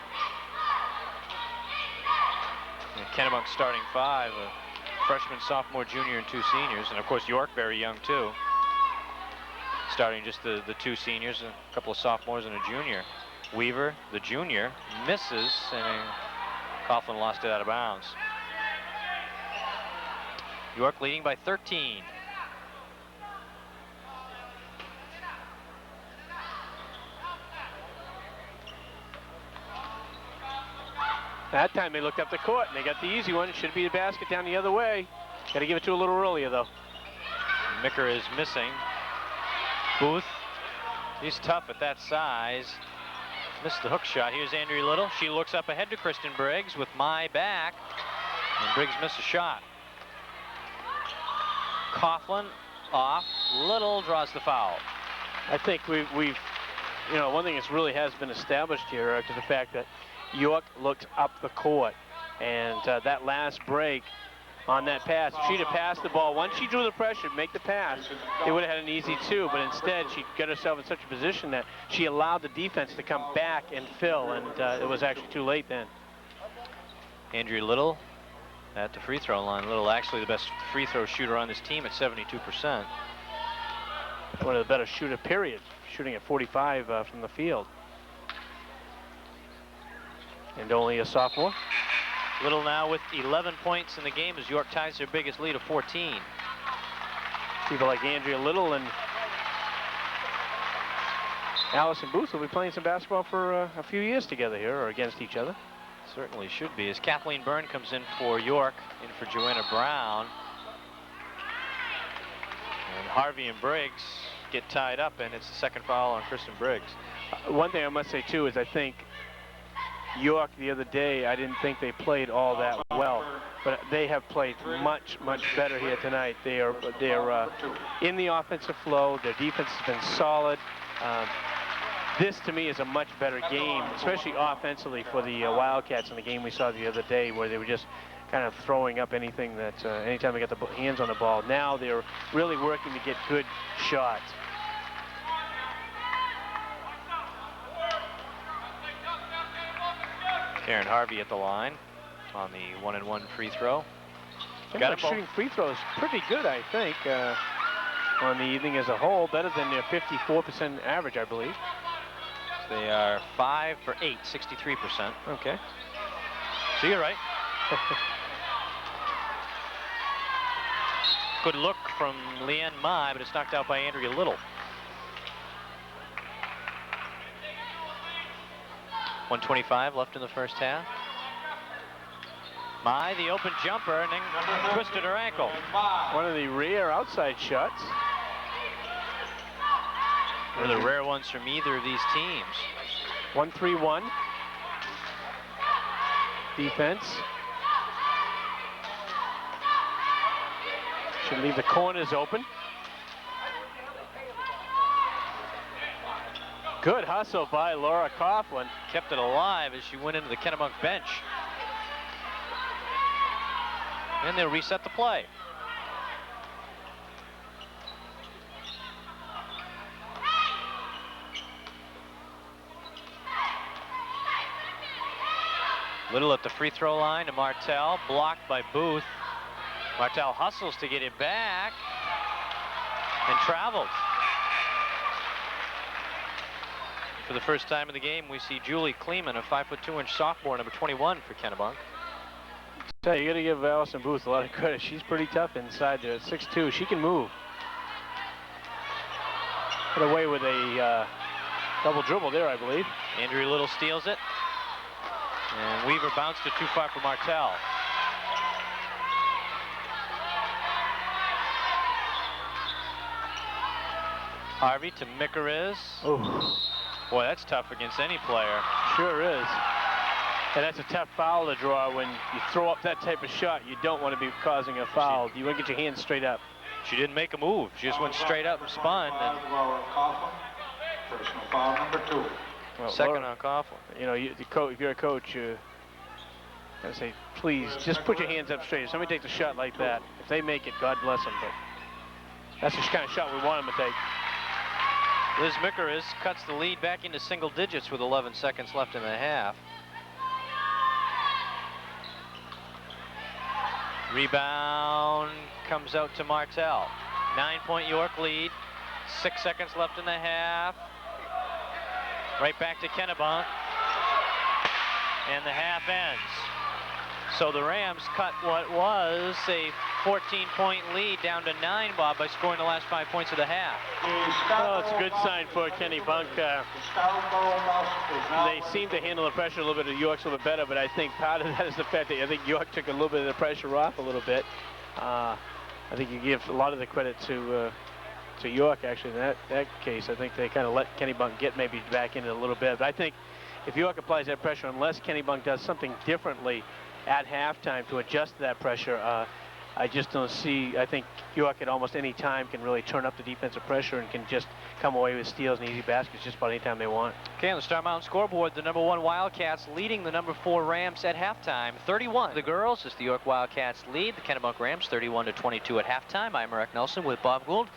And Kennebunk starting 5, a freshman, sophomore, junior, and 2 seniors, and of course York very young too. Starting just the 2 seniors, a couple of sophomores, and a junior. Weaver, the junior, misses, and Coughlin lost it out of bounds. York leading by 13. That time they looked up the court and they got the easy one. It should be a basket down the other way. Got to give it to a little earlier though. Micker is missing. Booth, he's tough at that size. Missed the hook shot. Here's Andrea Little. She looks up ahead to Kristen Briggs with my back. And Briggs missed a shot. Coughlin off. Little draws the foul. I think we've you know, one thing that's really has been established here, Eric, is the fact that York looked up the court, and that last break on that pass, if she'd have passed the ball, once she drew the pressure, make the pass, they would have had an easy 2, but instead she got herself in such a position that she allowed the defense to come back and fill, and it was actually too late then. Andrea Little at the free throw line. Little actually the best free throw shooter on this team at 72%. One of the better shooter, period. Shooting at 45 from the field. And only a sophomore. Little now with 11 points in the game as York ties their biggest lead of 14. People like Andrea Little and Allison Booth will be playing some basketball for a few years together here, or against each other. Certainly should be, as Kathleen Byrne comes in for York, in for Joanna Brown. And Harvey and Briggs get tied up, and it's the second foul on Kristen Briggs. One thing I must say too is I think York the other day, I didn't think they played all that well, but they have played much, much better here tonight. They're in the offensive flow. Their defense has been solid. This to me is a much better game, especially offensively for the Wildcats in the game we saw the other day, where they were just kind of throwing up anything that anytime they got the hands on the ball. Now they're really working to get good shots. Karen Harvey at the line on the 1-and-1 free throw. Got him shooting free throws pretty good, I think, on the evening as a whole. Better than their 54% average, I believe. They are 5 for 8, 63%. Okay. So you're right. Good look from Leanne Mai, but it's knocked out by Andrea Little. 1:25 left in the first half. Mai, the open jumper, and then twisted her ankle. One of the rare outside shots. One of the rare ones from either of these teams. 1-3-1. Defense. Should leave the corners open. Good hustle by Laura Coughlin. Kept it alive as she went into the Kennebunk bench. And they'll reset the play. Little at the free throw line to Martell, blocked by Booth. Martell hustles to get it back. and traveled. For the first time in the game, we see Julie Kleeman, a 5'2" sophomore, number 21 for Kennebunk. So you got to give Allison Booth a lot of credit. She's pretty tough inside there at 6'2". She can move. Put away with a double dribble there, I believe. Andrea Little steals it. And Weaver bounced it too far for Martell. Harvey to Mickeriz. Oh, boy, that's tough against any player. Sure is. And that's a tough foul to draw when you throw up that type of shot. You don't want to be causing a foul. You want to get your hands straight up. She didn't make a move. She just went straight up and spun. And personal foul number 2. Well, second on Coughlin. You know, if you're a coach, you gotta say, please, just put your hands up straight. If somebody takes a shot like that, if they make it, God bless them. But that's the kind of shot we want them to take. Liz Mickeriz cuts the lead back into single digits with 11 seconds left in the half. Rebound comes out to Martell. 9-point York lead. 6 seconds left in the half. Right back to Kennebunk. And the half ends. So the Rams cut what was a 14-point lead down to 9, Bob, by scoring the last 5 points of the half. Oh, it's a good sign for Kennebunk. They seem to handle the pressure a little bit of York's a little bit better, but I think part of that is the fact that I think York took a little bit of the pressure off a little bit. I think you give a lot of the credit to York, actually, in that case. I think they kind of let Kennebunk get maybe back in it a little bit. But I think if York applies that pressure, unless Kennebunk does something differently at halftime to adjust to that pressure, I just don't see. I think York at almost any time can really turn up the defensive pressure and can just come away with steals and easy baskets just about any time they want. Okay, on the Star Mountain scoreboard, the number 1 Wildcats leading the number 4 Rams at halftime. 31. The girls, as the York Wildcats lead the Kennebunk Rams 31-22 at halftime. I'm Eric Nelson with Bob Gould.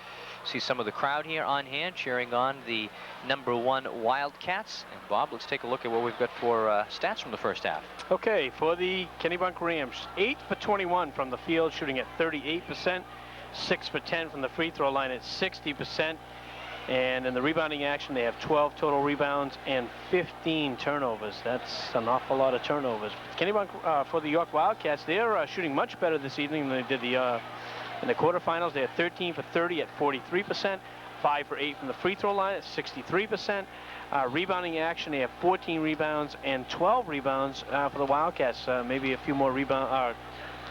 See some of the crowd here on hand cheering on the number 1 Wildcats. And Bob, let's take a look at what we've got for stats from the first half. Okay, for the Kennebunk Rams, 8 for 21 from the field, shooting at 38%, 6 for 10 from the free throw line at 60%. And in the rebounding action, they have 12 total rebounds and 15 turnovers. That's an awful lot of turnovers. Kennebunk, for the York Wildcats, they're shooting much better this evening than they did in the quarterfinals. They had 13 for 30 at 43%, 5 for 8 from the free throw line at 63%. Rebounding action, they have 14 rebounds and 12 rebounds for the Wildcats. Maybe a few more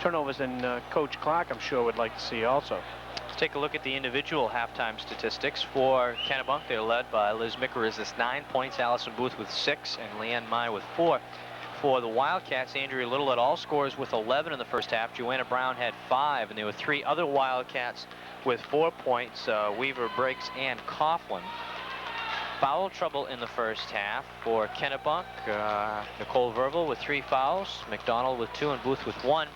turnovers than Coach Clark, I'm sure, would like to see also. Let's take a look at the individual halftime statistics for Kennebunk. They're led by Liz Mickeriz with 9 points, Allison Booth with 6, and Leanne Mai with 4. For the Wildcats, Andrea Little led all scorers with 11 in the first half. Joanna Brown had 5, and there were 3 other Wildcats with 4 points, Weaver, Briggs, and Coughlin. Foul trouble in the first half for Kennebunk. Nicole Verville with 3 fouls, McDonald with 2, and Booth with 1.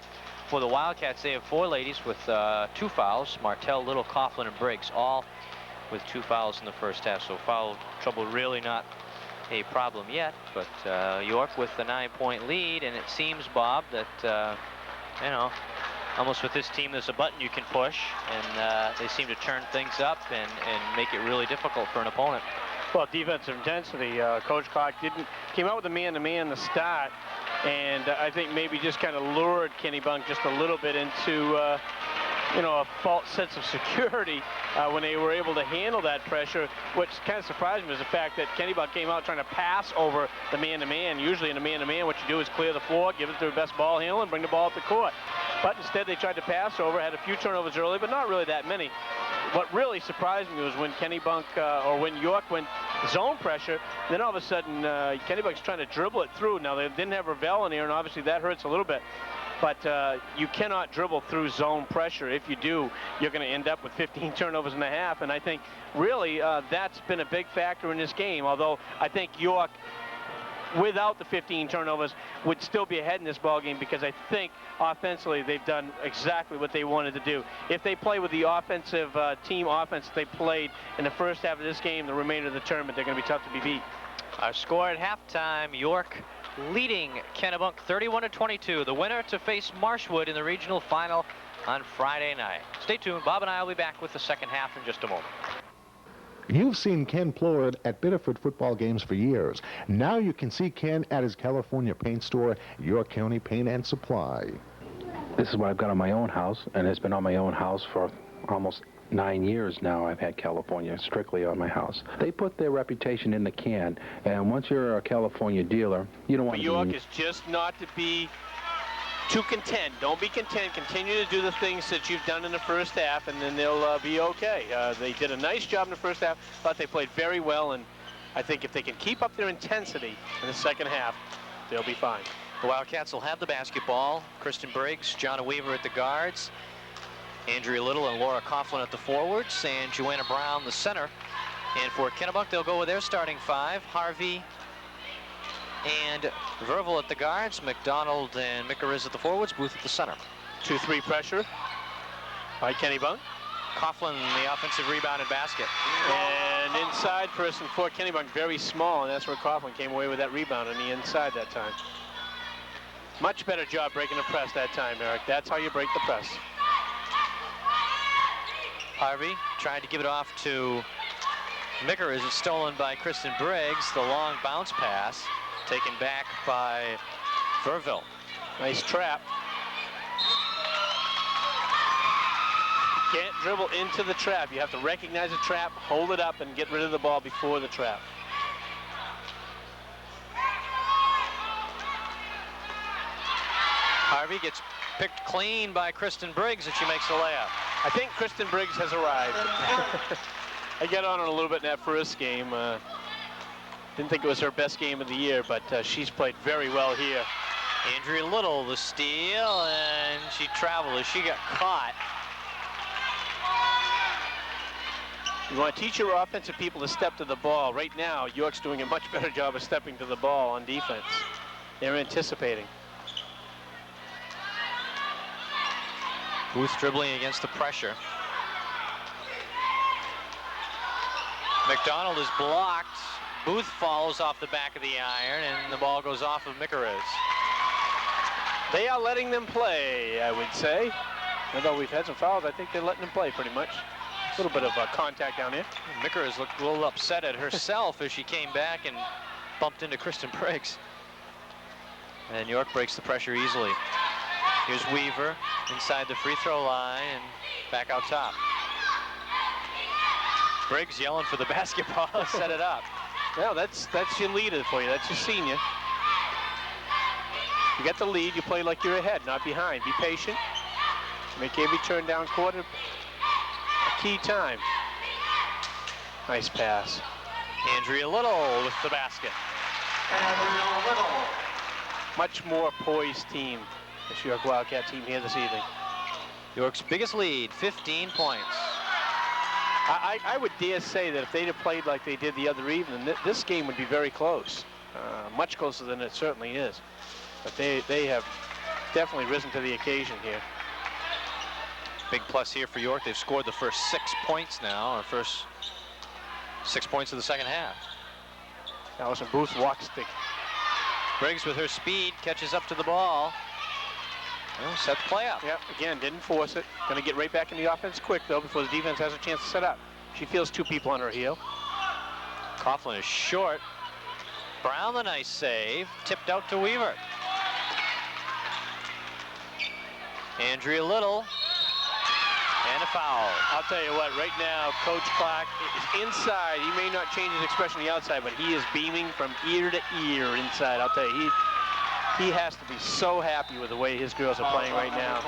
For the Wildcats, they have 4 ladies with 2 fouls, Martell, Little, Coughlin, and Briggs, all with 2 fouls in the first half. So foul trouble really not a problem yet, but York with the 9-point lead, and it seems, Bob, that you know, almost with this team there's a button you can push, and they seem to turn things up and make it really difficult for an opponent. Well, defensive intensity. Coach Clark came out with a man-to-man to start, and I think maybe just kind of lured Kennebunk just a little bit into a false sense of security when they were able to handle that pressure. What kind of surprised me is the fact that Kennebunk came out trying to pass over the man-to-man. Usually in a man-to-man, what you do is clear the floor, give it to their best ball handler, and bring the ball up the court. But instead, they tried to pass over, had a few turnovers early, but not really that many. What really surprised me was when Kennebunk, or when York went zone pressure, then all of a sudden, Kennebunk's trying to dribble it through. Now, they didn't have Ravel in here, and obviously that hurts a little bit. But you cannot dribble through zone pressure. If you do, you're going to end up with 15 turnovers in a half. And I think, really, that's been a big factor in this game. Although I think York, without the 15 turnovers, would still be ahead in this ballgame, because I think offensively they've done exactly what they wanted to do. If they play with the offensive team offense they played in the first half of this game, the remainder of the tournament, they're going to be tough to be beat. Our score at halftime, York leading Kennebunk 31-22. The winner to face Marshwood in the regional final on Friday night. Stay tuned. Bob and I will be back with the second half in just a moment. You've seen Ken Plord at Biddeford football games for years. Now you can see Ken at his California paint store, York County Paint and Supply. This is what I've got on my own house, and it's been on my own house for almost 9 years now. I've had California strictly on my house. They put their reputation in the can, and once you're a California dealer, you don't want to be... York is just not to be too content. Don't be content. Continue to do the things that you've done in the first half, and then they'll be okay. They did a nice job in the first half. Thought they played very well, and I think if they can keep up their intensity in the second half, they'll be fine. The Wildcats will have the basketball. Kristen Briggs, Jonna Weaver at the guards, Andrea Little and Laura Coughlin at the forwards, and Joanna Brown, the center. And for Kennebunk, they'll go with their starting five. Harvey and Verville at the guards, McDonald and Mikariz at the forwards, Booth at the center. 2-3 pressure by Kennebunk. Coughlin, the offensive rebound and basket. And inside person for Kennebunk, very small, and that's where Coughlin came away with that rebound on the inside that time. Much better job breaking the press that time, Eric. That's how you break the press. Harvey tried to give it off to Mikariz. It's stolen by Kristen Briggs. The long bounce pass taken back by Verville. Nice trap. You can't dribble into the trap. You have to recognize the trap, hold it up, and get rid of the ball before the trap. Harvey gets picked clean by Kristen Briggs, and she makes the layup. I think Kristen Briggs has arrived. I got on her a little bit in that first game. Didn't think it was her best game of the year, but she's played very well here. Andrea Little, the steal, and she traveled as she got caught. You want to teach your offensive people to step to the ball. Right now, York's doing a much better job of stepping to the ball on defense. They're anticipating. Booth dribbling against the pressure. McDonald is blocked. Booth falls off the back of the iron, and the ball goes off of Mikariz. They are letting them play, I would say. Although we've had some fouls, I think they're letting them play pretty much. A little bit of contact down here. Mikariz looked a little upset at herself as she came back and bumped into Kristen Briggs. And York breaks the pressure easily. Here's Weaver inside the free throw line and back out top. Briggs yelling for the basketball, set it up. Well, that's your leader for you. That's your senior. You get the lead, you play like you're ahead, not behind. Be patient. Make every turn down quarter a key time. Nice pass. Andrea Little with the basket. Andrea Little. Much more poised team, this York Wildcat team here this evening. York's biggest lead, 15 points. I would dare say that if they'd have played like they did the other evening, this game would be very close. Much closer than it certainly is. But they have definitely risen to the occasion here. Big plus here for York. They've scored the first 6 points now, or first 6 points of the second half. Allison Booth walks the... Briggs with her speed catches up to the ball. Well, set the play up. Yep, again, didn't force it. Going to get right back in the offense quick, though, before the defense has a chance to set up. She feels two people on her heel. Coughlin is short. Brown, the nice save. Tipped out to Weaver. Andrea Little. And a foul. I'll tell you what, right now, Coach Clark is inside. He may not change his expression on the outside, but he is beaming from ear to ear inside. I'll tell you, he has to be so happy with the way his girls are playing right now.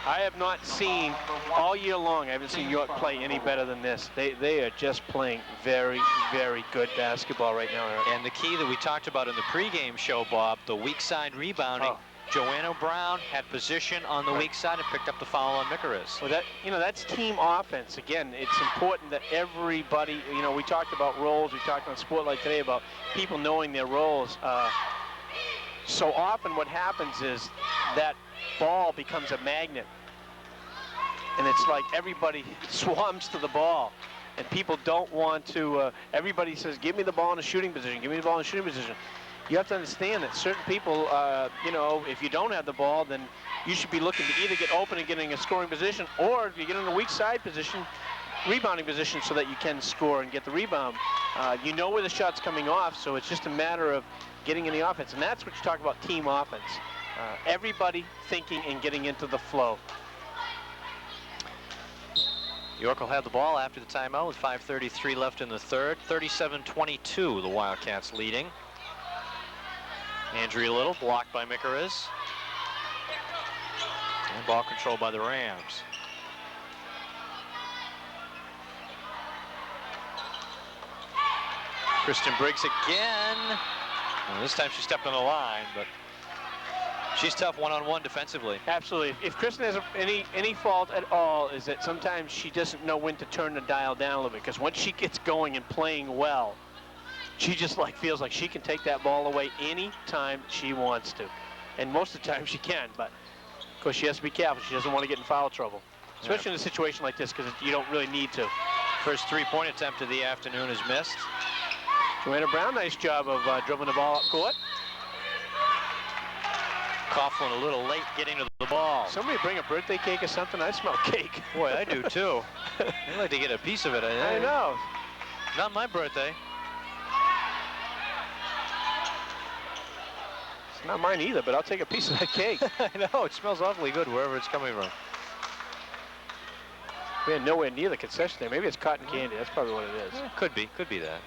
I have not seen, all year long, I haven't seen York play any better than this. They are just playing very, very good basketball right now, Eric. And the key that we talked about in the pregame show, Bob, the weak side rebounding. Joanna Brown had position on the weak side and picked up the foul on Mikariz. Well, that's team offense. Again, it's important that everybody, we talked about roles. We talked on Spotlight today about people knowing their roles. So often what happens is that ball becomes a magnet. And it's like everybody swarms to the ball. And people don't want to, everybody says, give me the ball in a shooting position, give me the ball in a shooting position. you have to understand that certain people, you know, if you don't have the ball, then you should be looking to either get open and getting a scoring position, or if you get in a weak side position, rebounding position, so that you can score and get the rebound. You know where the shot's coming off, so it's just a matter of getting in the offense, and that's what you talk about, team offense. Everybody thinking and getting into the flow. York will have the ball after the timeout with 5:33 left in the third. 37-22, the Wildcats leading. Andrea Little blocked by Mickeres. And ball controlled by the Rams. Kristen Briggs again. Well, this time she stepped on the line, but she's tough one-on-one defensively. Absolutely. If Kristen has any fault at all, is that sometimes she doesn't know when to turn the dial down a little bit, because once she gets going and playing well, she just feels like she can take that ball away any time she wants to. And most of the time she can, but of course she has to be careful. She doesn't want to get in foul trouble, especially in a situation like this, because you don't really need to. First three-point attempt of the afternoon is missed. Joanna Brown, nice job of dribbling the ball up court. Coughlin a little late getting to the ball. Somebody bring a birthday cake or something? I smell cake. Boy, I do too. I'd like to get a piece of it. I know. Not my birthday. It's not mine either, but I'll take a piece of that cake. I know, it smells awfully good wherever it's coming from. We're nowhere near the concession there. Maybe it's cotton candy. That's probably what it is. Yeah, could be that.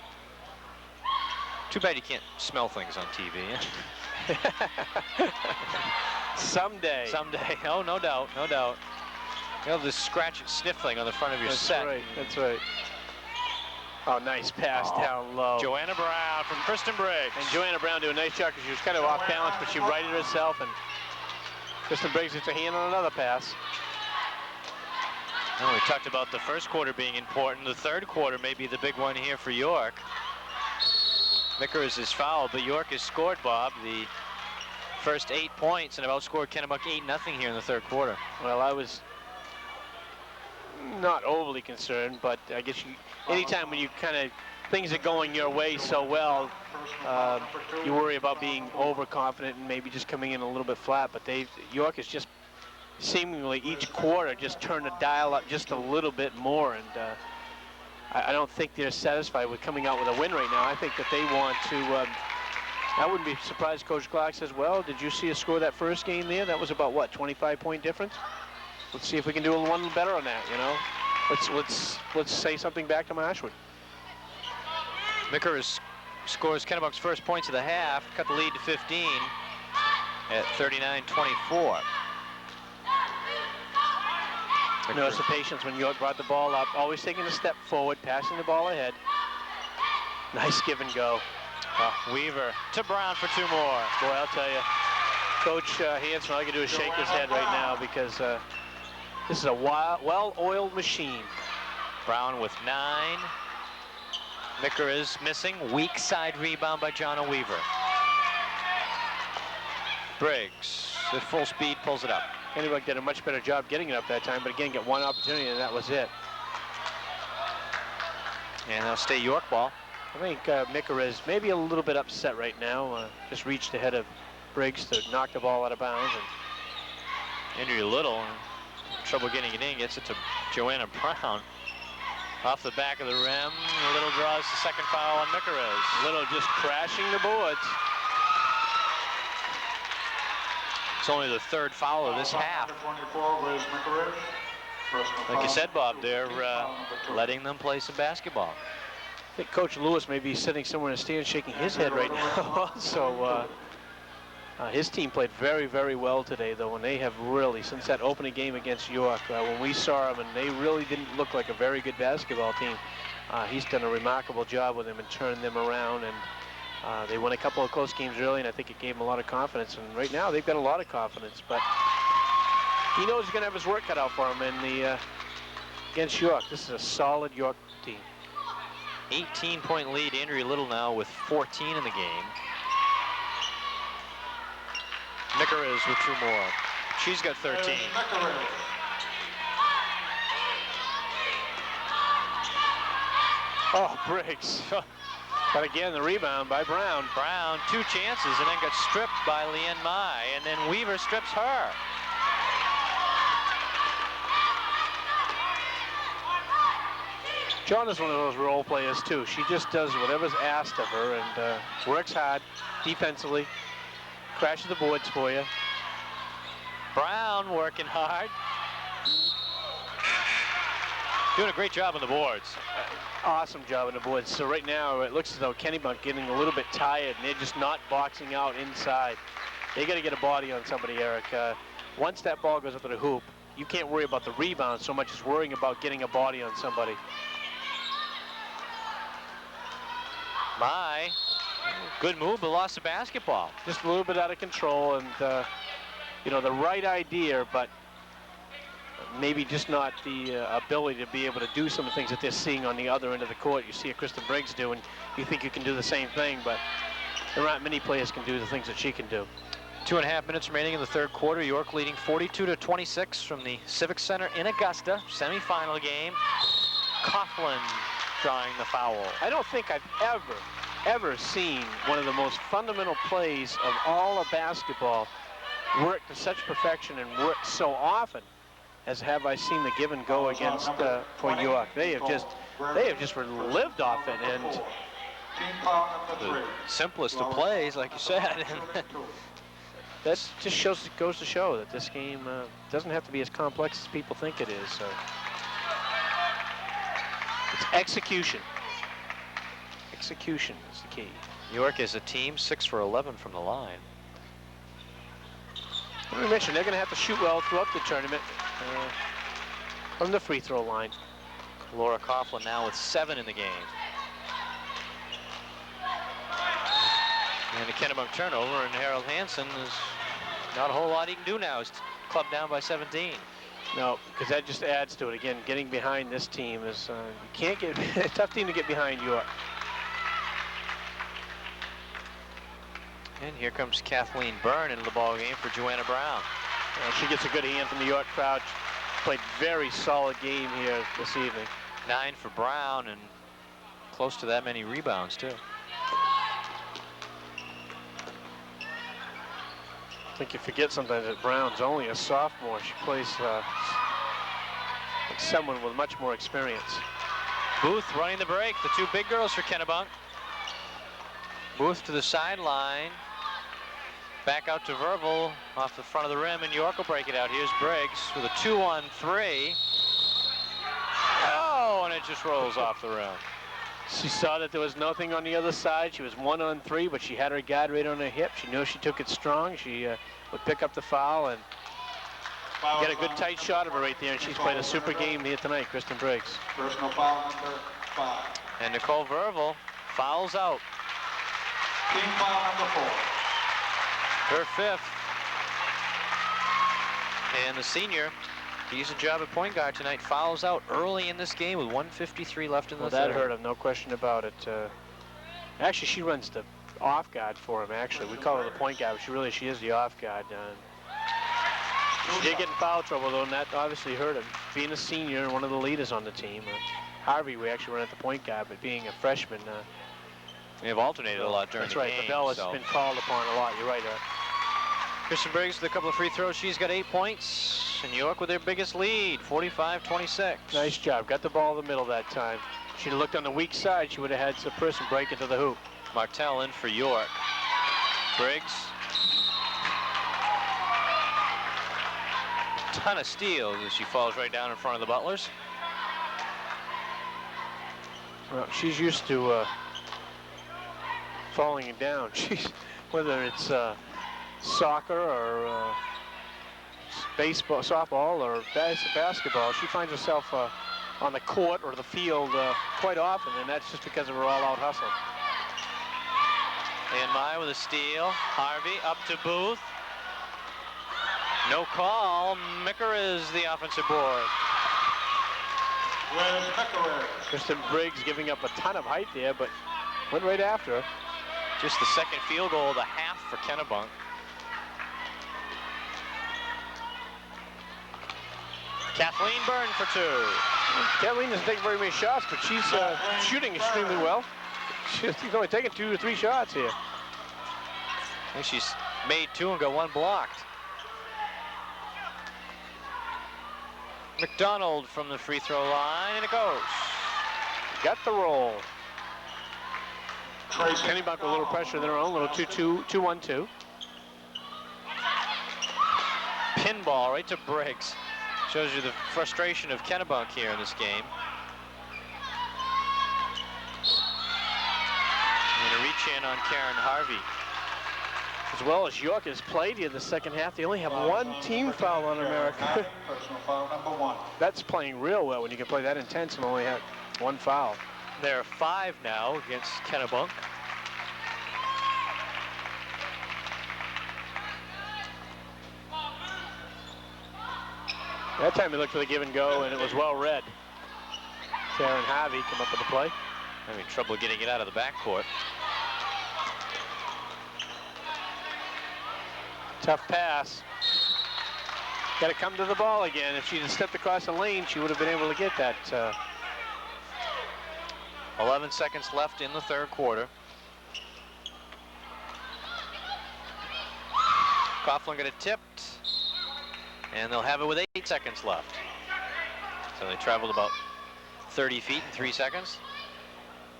Too bad you can't smell things on TV. Someday. Someday. Oh, no doubt, no doubt. You have this scratch and sniff thing on the front of your set. That's right, that's right. Oh, nice pass down low. Joanna Brown from Kristen Briggs. And Joanna Brown doing a nice job, because she was kind of off balance, but she righted herself, and Kristen Briggs gets her hand on another pass. Well, we talked about the first quarter being important. The third quarter may be the big one here for York. Mickeres is fouled, but York has scored, Bob, the first 8 points, and have outscored Kennebunk 8-0 here in the third quarter. Well, I was not overly concerned, but I guess anytime when you things are going your way so well, you worry about being overconfident and maybe just coming in a little bit flat. But York has just seemingly each quarter just turned the dial up just a little bit more, and I don't think they're satisfied with coming out with a win right now. I think that they want to. I wouldn't be surprised. Coach Clark says, "Well, did you see a score that first game there? That was about what, 25-point difference? Let's see if we can do one better on that. You know, let's say something back to Marshwood." Mickeres scores Kennebunk's first points of the half, cut the lead to 15 at 39-24. Notice the patience when York brought the ball up, always taking a step forward, passing the ball ahead. Nice give and go. Weaver to Brown for two more. Boy, I'll tell you, Coach Hanson, all he can do is shake his head right now, because this is a well-oiled machine. Brown with 9. Mickeres missing. Weak side rebound by Jonna Weaver. Briggs at full speed pulls it up. Kennebunk did a much better job getting it up that time, but again, get one opportunity, and that was it. And they'll stay York ball. I think Mickeres maybe a little bit upset right now. Just reached ahead of Briggs to knock the ball out of bounds. And Andrea Little, trouble getting it in, gets it to Joanna Brown. Off the back of the rim, Little draws the second foul on Mickeres. Little just crashing the boards. It's only the third foul of this half. Like you said, Bob, they're letting them play some basketball. I think Coach Lewis may be sitting somewhere in the stands shaking his head right now. Also, his team played very, very well today, though, and they have really, since that opening game against York, when we saw them, and they really didn't look like a very good basketball team. He's done a remarkable job with them and turned them around, and they won a couple of close games early, and I think it gave them a lot of confidence. And right now, they've got a lot of confidence, but he knows he's going to have his work cut out for him in against York. This is a solid York team. 18-point lead. Andrea Little now with 14 in the game. Mickeres with 2 more. She's got 13. Oh, Briggs. But again, the rebound by Brown. Brown, 2 chances, and then got stripped by Leanne Mai, and then Weaver strips her. John is one of those role players, too. She just does whatever's asked of her and works hard defensively, crashes the boards for you. Brown working hard. Doing a great job on the boards. Awesome job on the boards. So right now, it looks as though Kennebunk getting a little bit tired, and they're just not boxing out inside. They got to get a body on somebody, Eric. Once that ball goes up to the hoop, you can't worry about the rebound so much as worrying about getting a body on somebody. Mai, good move, but lost the basketball. Just a little bit out of control, and you know, the right idea, but maybe just not the ability to be able to do some of the things that they're seeing on the other end of the court. You see a Kristen Briggs do, and you think you can do the same thing, but there aren't many players can do the things that she can do. 2.5 minutes remaining in the third quarter. York leading 42-26 from the Civic Center in Augusta. Semifinal game. Coughlin drawing the foul. I don't think I've ever seen one of the most fundamental plays of all of basketball work to such perfection and work so often as have I seen the give and go against for York. They have just lived off it, and the simplest of plays, like you said. That just goes to show that this game doesn't have to be as complex as people think it is. So it's execution. Execution is the key. York is a team 6 for 11 from the line. Let me mention, they're going to have to shoot well throughout the tournament from the free throw line. Laura Coughlin now with 7 in the game. And a Kennebunk turnover, and Harold Hansen is not a whole lot he can do now. He's clubbed down by 17. No, because that just adds to it. Again, getting behind this team is, you can't get, a tough team to get behind York. And here comes Kathleen Byrne into the ball game for Joanna Brown. She gets a good hand from the York crowd. She played very solid game here this evening. 9 for Brown, and close to that many rebounds, too. I think you forget sometimes that Brown's only a sophomore. She plays like someone with much more experience. Booth running the break. The 2 big girls for Kennebunk. Booth to the sideline. Back out to Verbal off the front of the rim, and York will break it out. Here's Briggs with a 2-on-3. Oh, and it just rolls off the rim. She saw that there was nothing on the other side. She was 1-on-3, but she had her guard right on her hip. She knew she took it strong. She would pick up the foul and get a good tight shot of her right there, and she's played a super game here tonight, Kristen Briggs. Personal foul number 5. And Nicole Verbal fouls out. Team foul number 4. Her 5th. And the senior, decent job at point guard tonight, fouls out early in this game with 1:53 left in the third. That hurt him, no question about it. Actually, she runs the off guard for him, actually. We call her the point guard, but she is the off guard. She did get in foul trouble, though, and that obviously hurt him. Being a senior and one of the leaders on the team. Harvey, we actually run at the point guard, but being a freshman. We have alternated a lot during the game. That's right, the bell has been called upon a lot. You're right, Eric. Kristen Briggs with a couple of free throws. She's got 8 points. And York with their biggest lead, 45-26. Nice job. Got the ball in the middle that time. She'd have looked on the weak side. She would have had some person break into the hoop. Martell in for York. Briggs. Ton of steals as she falls right down in front of the Butlers. Well, she's used to falling down. She's, whether it's soccer or baseball, softball, or basketball, she finds herself on the court or the field quite often, and that's just because of her all-out hustle. And Mai with a steal. Harvey up to Booth. No call. Micker is the offensive board. Kristen Briggs giving up a ton of height there, but went right after her. Just the second field goal of the half for Kennebunk. Kathleen Byrne for 2. Kathleen doesn't take very many shots, but she's shooting extremely well. He's only taken 2 or 3 shots here. I think she's made 2 and got 1 blocked. McDonald from the free throw line, and it goes. Got the roll. Kennebunk with a little pressure of their own, little 2-1-2. Pinball right to Briggs. Shows you the frustration of Kennebunk here in this game. And a reach in on Karen Harvey. As well as York has played here in the second half, they only have 1 team foul on America. Personal foul number 1. That's playing real well when you can play that intense and only have 1 foul. There are 5 now against Kennebunk. That time he looked for the give and go, and it was well read. Karen Harvey come up with the play. Having trouble getting it out of the backcourt. Tough pass. Got to come to the ball again. If she'd have stepped across the lane, she would have been able to get that. 11 seconds left in the third quarter. Coughlin got it tipped, and they'll have it with 8 seconds left. So they traveled about 30 feet in 3 seconds.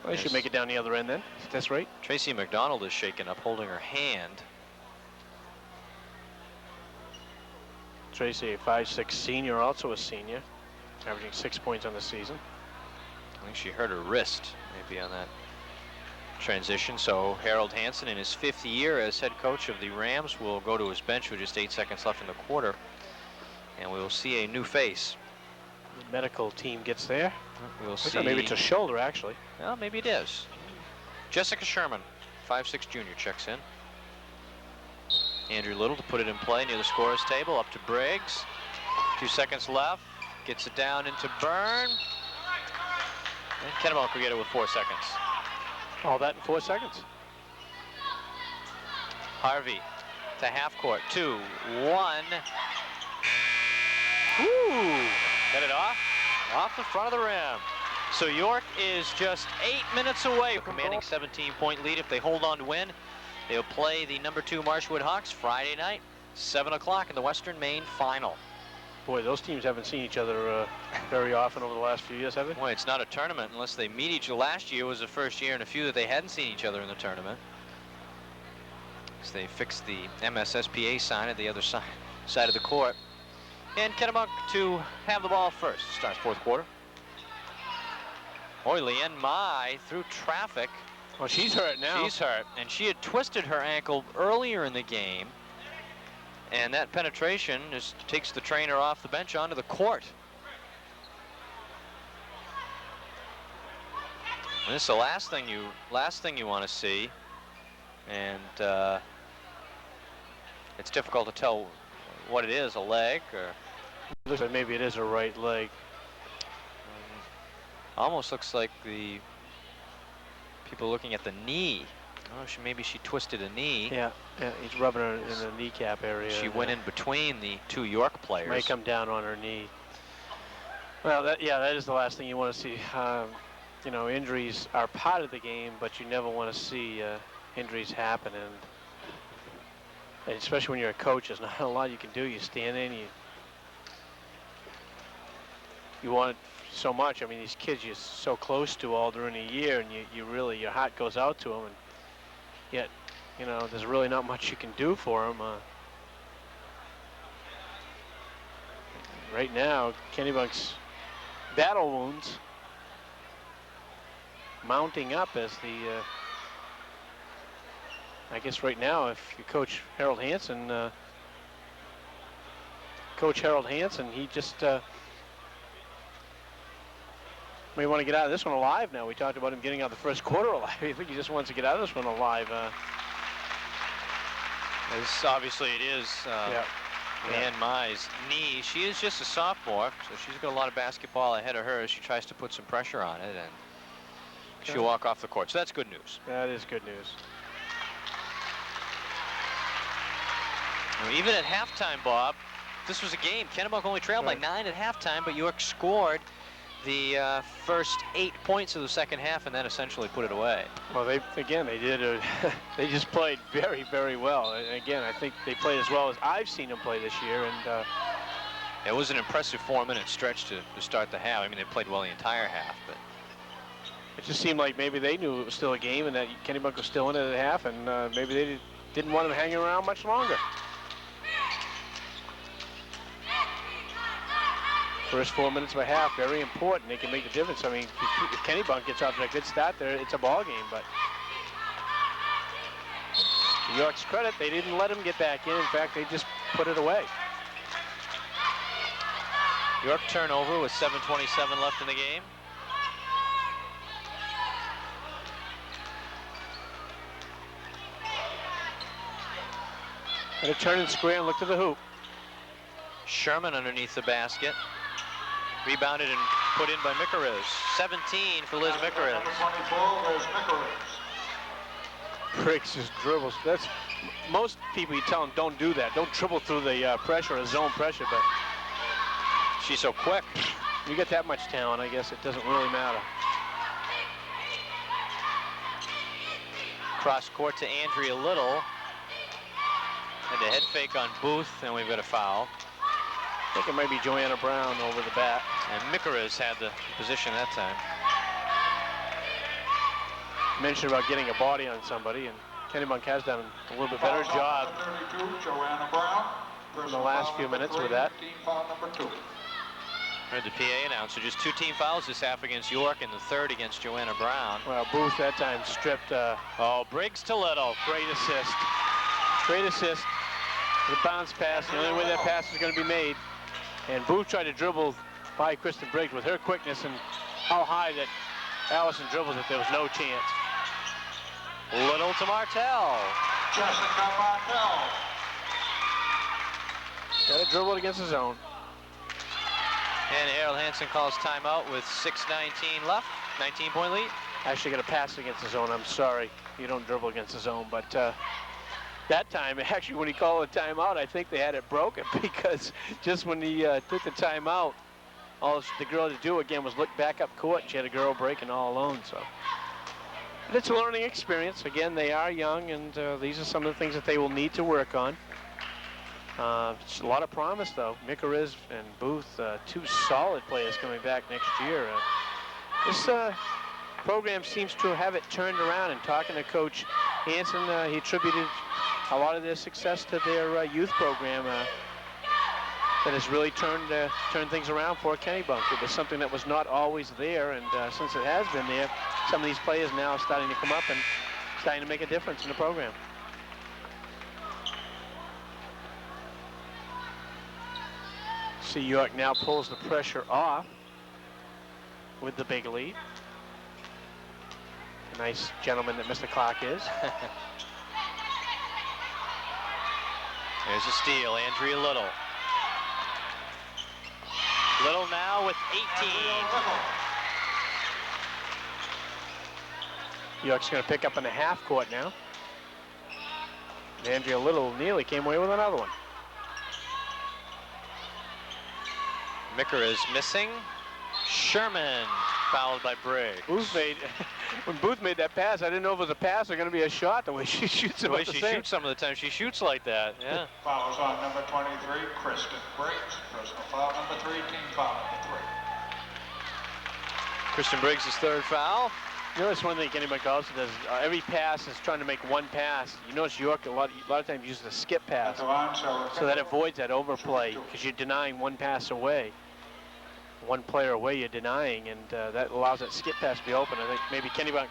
Well, they should make it down the other end then, at this rate. Tracy McDonald is shaken up, holding her hand. Tracy, a 5'6" senior, also a senior, averaging 6 points on the season. I think she hurt her wrist, maybe on that transition. So Harold Hansen, in his 5th year as head coach of the Rams, will go to his bench with just 8 seconds left in the quarter. And we will see a new face. The medical team gets there. We'll see. Maybe it's a shoulder, actually. Well, maybe it is. Jessica Sherman, 5'6" junior, checks in. Andrew Little to put it in play near the scorer's table, up to Briggs. 2 seconds left, gets it down into Byrne. And Kennebunk will get it with 4 seconds. All that in 4 seconds. Harvey to half court, 2, 1. Ooh! Get it off the front of the rim. So York is just 8 minutes away, commanding 17-point lead. If they hold on to win, they'll play the number 2 Marshwood Hawks Friday night, 7 o'clock in the Western Maine Final. Boy, those teams haven't seen each other very often over the last few years, have they? Boy, it's not a tournament unless they meet each other. Last year was the first year in a few that they hadn't seen each other in the tournament. So they fixed the MSSPA sign at the other side of the court. And Kennebunk to have the ball first. Starts fourth quarter. Boy, Leanne Mai through traffic. Well, she's hurt now. She's hurt, and she had twisted her ankle earlier in the game. And that penetration just takes the trainer off the bench onto the court. And this is the last thing you want to see. And it's difficult to tell what it is, a leg or... Looks like maybe it is a right leg. Almost looks like the people looking at the knee. Oh, maybe she twisted a knee. Yeah, he's rubbing her in the kneecap area. She went in between the 2 York players. May come down on her knee. Well, that is the last thing you want to see. You know, injuries are part of the game, but you never want to see injuries happen. And especially when you're a coach, there's not a lot you can do. You stand in, you want it so much. I mean, these kids you're so close to all during the year, and you really, your heart goes out to them, and yet, you know, there's really not much you can do for them. Right now, Kennebunk's battle wounds mounting up as the, I guess right now, if you coach Harold Hansen, he just may want to get out of this one alive now. We talked about him getting out of the first quarter alive. I think he just wants to get out of this one alive. Obviously it is Leanne Mai's knee. She is just a sophomore, so she's got a lot of basketball ahead of her as she tries to put some pressure on it, and she'll walk off the court. So that's good news. That is good news. Now, even at halftime, Bob, this was a game. Kennebunk only trailed by 9 at halftime, but York scored the first 8 points of the second half and then essentially put it away. Well, they did they just played very, very well. And again, I think they played as well as I've seen them play this year. And it was an impressive 4-minute stretch to start the half. I mean, they played well the entire half, but it just seemed like maybe they knew it was still a game and that Kennebunk was still in it at half, and maybe they didn't want him hanging around much longer. First 4 minutes of a half, very important. They can make the difference. I mean, if Kennebunk gets off to a good start there, it's a ball game. But to York's credit, they didn't let him get back in. In fact, they just put it away. York turnover with 7:27 left in the game. And a turn and square and look to the hoop. Sherman underneath the basket. Rebounded and put in by Mickeriz. 17 for Liz Mickeriz. Number 24, Liz Mickeriz. Briggs just dribbles. That's most people you tell them don't do that. Don't dribble through the pressure or zone pressure, but she's so quick. You get that much talent, I guess it doesn't really matter. Cross court to Andrea Little. And a head fake on Booth, and we've got a foul. I think it might be Joanna Brown over the bat. And Mickeriz had the position that time. Mentioned about getting a body on somebody, and Kennebunk has done a little bit better job 32, Joanna Brown. in the last few minutes with that. Team foul number 2. Heard the PA announcer. Just 2 team fouls this half against York and the third against Joanna Brown. Well, Booth that time stripped. Oh, Briggs to Little. Great assist. Great assist. The bounce pass, the only way that pass is going to be made. And Booth tried to dribble by Kristen Briggs with her quickness and how high that Allison dribbles it, there was no chance. Little to Martell. Jessica Martell. Got to dribble it against the zone. And Harold Hansen calls timeout with 6:19 left. 19-point lead. Actually got to pass against the zone. I'm sorry. You don't dribble against the zone, but that time, actually, when he called a timeout, I think they had it broken because just when he took the timeout, all the girl had to do again was look back up court. She had a girl breaking all alone. So, but it's a learning experience. Again, they are young, and these are some of the things that they will need to work on. It's a lot of promise, though. Mickeriz and Booth, 2 solid players coming back next year. This program seems to have it turned around. And talking to Coach Hansen, he attributed a lot of their success to their youth program that has really turned things around for Kennebunk. It was something that was not always there, and since it has been there, some of these players now are starting to come up and starting to make a difference in the program. See, York now pulls the pressure off with the big lead. A nice gentleman that Mr. Clark is. There's a steal, Andrea Little. Little now with 18. York's going to pick up in the half court now. And Andrea Little nearly came away with another one. Mickeriz missing. Sherman fouled by Briggs. When Booth made that pass, I didn't know if it was a pass or going to be a shot. The way she shoots, the way she shoots some of the time, she shoots like that. Yeah. Fouls on number 23, Kristen Briggs. Personal foul number 3, team foul number 3. Kristen Briggs' third foul. You notice one thing Kennebunk also does, every pass is trying to make one pass. You notice York a lot of times uses a skip pass, so that avoids that overplay because you're denying one pass away. One player away you're denying, and that allows that skip pass to be open. I think maybe Kennebunk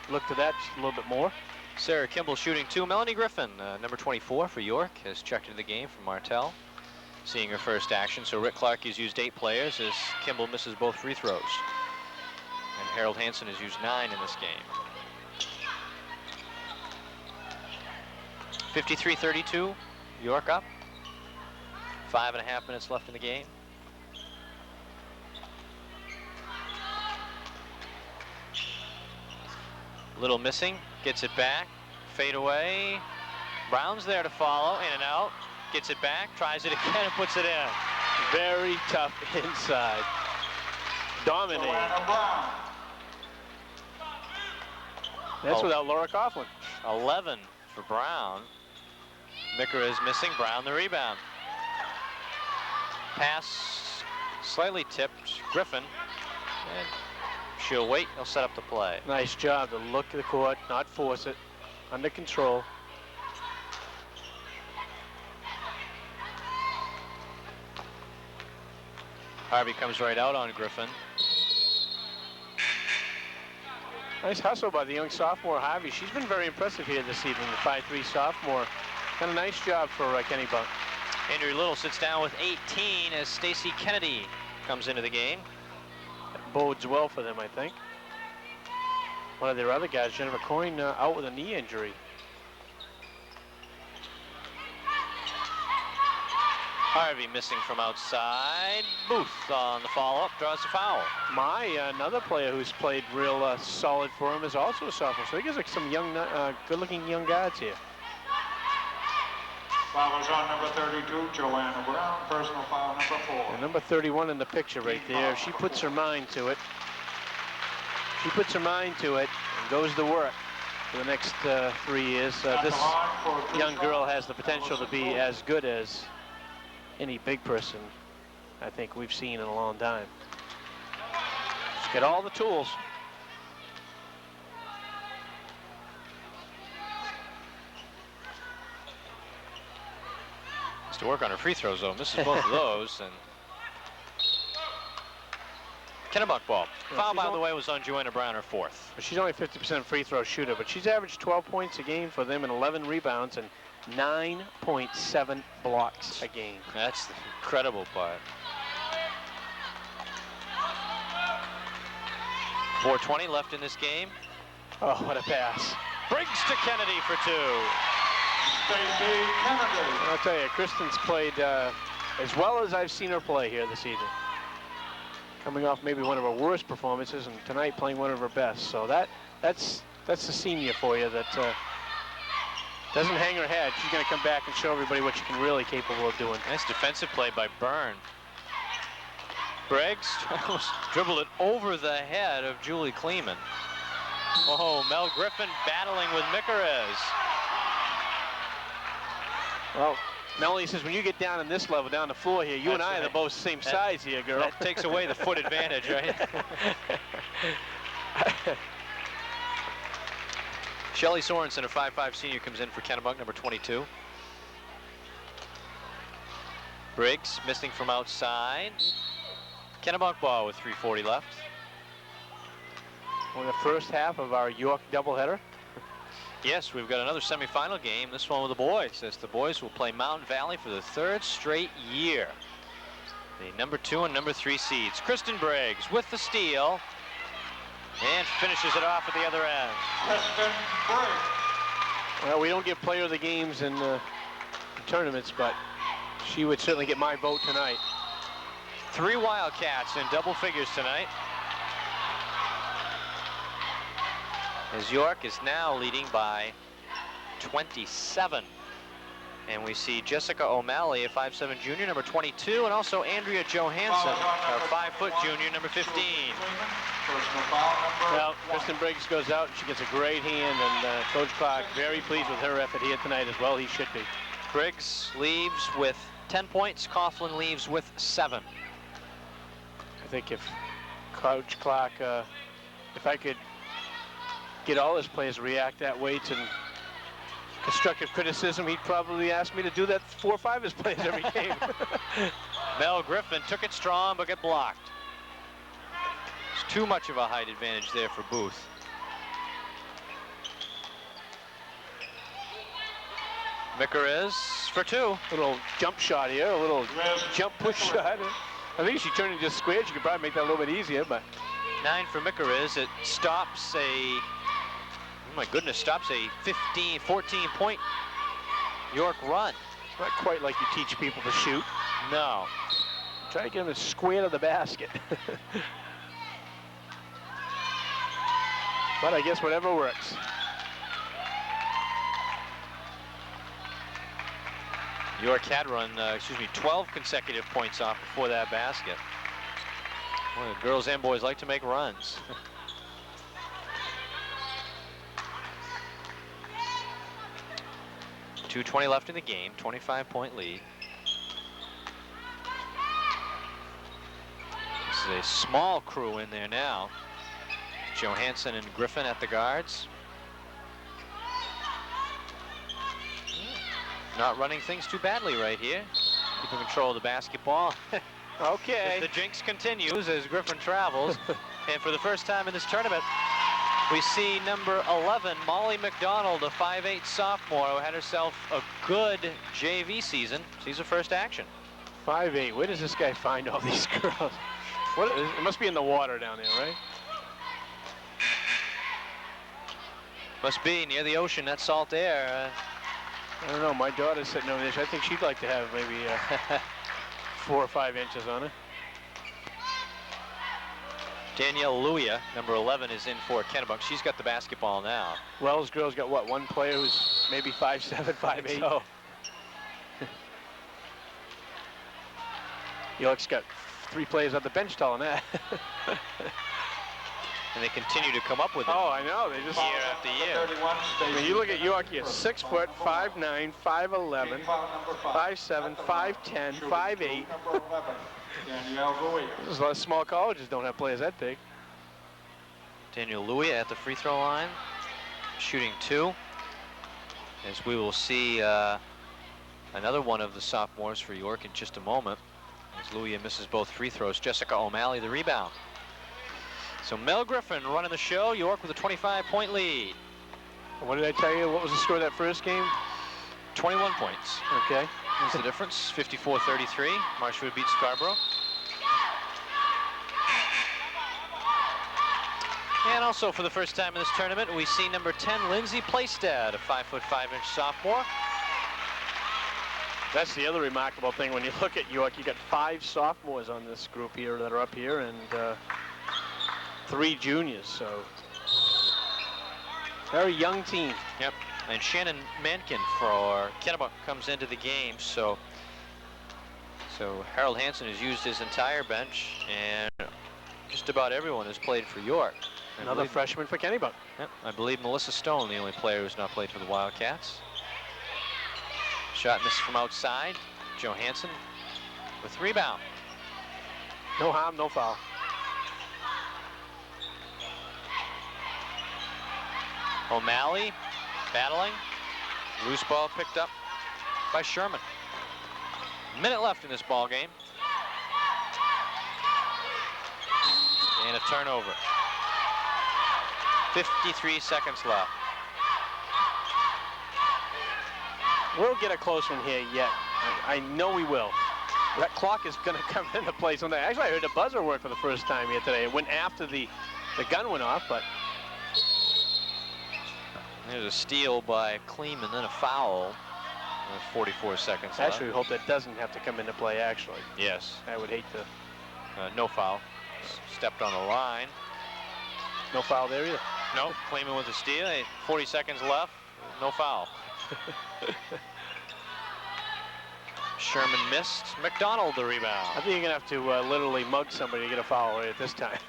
looked at that just a little bit more. Sarah Kimball shooting 2. Melanie Griffin, number 24 for York, has checked into the game from Martell, seeing her first action. So Rick Clark has used 8 players as Kimball misses both free throws. And Harold Hansen has used 9 in this game. 53-32, York up. 5.5 minutes left in the game. Little missing, gets it back, fade away. Brown's there to follow, in and out. Gets it back, tries it again and puts it in. Very tough inside. dominating. Joanna Brown. That's without Laura Coughlin. 11 for Brown. Micker is missing. Brown the rebound. Pass slightly tipped. Griffin. And she'll wait. He'll set up the play. Nice job to look at the court, not force it. Under control. Harvey comes right out on Griffin. Nice hustle by the young sophomore, Harvey. She's been very impressive here this evening, the 5'3" sophomore. Done a nice job for Kennebunk. Andrew Little sits down with 18 as Stacy Kennedy comes into the game. That bodes well for them, I think. One of their other guys, Jennifer Coyne, out with a knee injury. Harvey missing from outside. Booth on the follow-up, draws the foul. Another player who's played real solid for him is also a sophomore. So he gives like some young, good-looking young guards here. Foul is on number 32, Joanna Brown. Personal foul number 4. And number 31 in the picture right there. She puts her mind to it. She puts her mind to it and goes to work for the next 3 years. This young girl has the potential to be as good as any big person I think we've seen in a long time. She's got all the tools. Has to work on her free throws though. Misses both of those. And Kennebunk ball. Foul, by the way, was on Joanna Brown, her 4th. She's only 50% free throw shooter, but she's averaged 12 points a game for them and 11 rebounds and 9.7 blocks a game. That's the incredible part. 4:20 left in this game. Oh, what a pass. Briggs to Kennedy for 2. Stacy Kennedy. I'll tell you, Kristen's played as well as I've seen her play here this evening. Coming off maybe one of her worst performances, and tonight playing one of her best. So that's the senior for you that doesn't hang her head. She's going to come back and show everybody what she can really capable of doing. Nice defensive play by Byrne. Briggs almost dribbled it over the head of Julie Kleeman. Oh, Mel Griffin battling with Micarez. Well, Melanie says when you get down on this level, down the floor here, you and I are both the same size here, girl. That takes away the foot advantage, right? Shelly Sorensen, a 5'5" senior, comes in for Kennebunk, number 22. Briggs missing from outside. Kennebunk ball with 3:40 left. On the first half of our York doubleheader. Yes, we've got another semifinal game, this one with the boys, as the boys will play Mountain Valley for the 3rd straight year. The number 2 and number 3 seeds. Kristen Briggs with the steal and finishes it off at the other end. Kristen Briggs. Well, we don't give player of the games in tournaments, but she would certainly get my vote tonight. 3 Wildcats in double figures tonight. As York is now leading by 27. And we see Jessica O'Malley, a 5'7" junior, number 22, and also Andrea Johansson, a 5' junior, number 15. Well, Kristen Briggs goes out and she gets a great hand, and Coach Clark very pleased with her effort here tonight as well. He should be. Briggs leaves with 10 points. Coughlin leaves with 7. I think if Coach Clark, if I could get all his players to react that way to constructive criticism, he'd probably ask me to do that 4 or 5 of his players every game. Mel Griffin took it strong but got blocked. It's too much of a height advantage there for Booth. Micarez for 2. Little jump shot here, a little jump push shot. I think if she turned it just squared, she could probably make that a little bit easier, but 9 for Micarez. It stops a, oh my goodness, stops a 14-point York run. It's not quite like you teach people to shoot. No. Try to get them square to the basket. But I guess whatever works. York had run, 12 consecutive points off before that basket. Well, the girls and boys like to make runs. 2:20 left in the game, 25-point lead. This is a small crew in there now. Johansson and Griffin at the guards. Not running things too badly right here. Keeping control of the basketball. Okay. The jinx continues as Griffin travels. And for the first time in this tournament, we see number 11, Molly McDonald, a 5'8" sophomore who had herself a good JV season. She's her first action. 5'8". Where does this guy find all these girls? What, it must be in the water down there, right? Must be near the ocean, that salt air. I don't know. My daughter's sitting over there. I think she'd like to have maybe 4 or 5 inches on it. Danielle Luia, number 11, is in for Kennebunk. She's got the basketball now. Wells girls got what? One player who's maybe 5'7", 5'8". So. York's got 3 players on the bench taller than that. And they continue to come up with it. Oh, I know. They just year after year. I mean, you look at York here: 6 foot, 5'9", 5'11", 5'7", 5'10", 5'8". There's a lot of small colleges don't have players that big. Daniel Louis at the free throw line, shooting 2. As we will see another one of the sophomores for York in just a moment. As Louis misses both free throws, Jessica O'Malley the rebound. So Mel Griffin running the show. York with a 25-point lead. What did I tell you? What was the score of that first game? 21 points. Okay. That's the difference. 54-33. Marshwood beats Scarborough. And also for the first time in this tournament, we see number 10, Lindsay Playstad, a 5'5" sophomore. That's the other remarkable thing when you look at York. You got 5 sophomores on this group here that are up here, and 3 juniors. So very young team. Yep. And Shannon Mankin for Kennebunk comes into the game. So Harold Hansen has used his entire bench, and just about everyone has played for York. Another freshman for Kennebunk. Yep. I believe Melissa Stone, the only player who's not played for the Wildcats. Shot missed from outside. Johansson with rebound. No harm, no foul. O'Malley battling. Loose ball picked up by Sherman. Minute left in this ball game. And a turnover. 53 seconds left. We'll get a close one here yet. I know we will. That clock is going to come into play someday. Actually, I heard the buzzer work for the first time here today. It went after the gun went off, but there's a steal by Kleem and then a foul with 44 seconds left. Actually, we hope that doesn't have to come into play, actually. Yes. I would hate to. No foul. Stepped on the line. No foul there either. No, Kleeman with a steal. 40 seconds left. No foul. Sherman missed. McDonald the rebound. I think you're going to have to literally mug somebody to get a foul right at this time.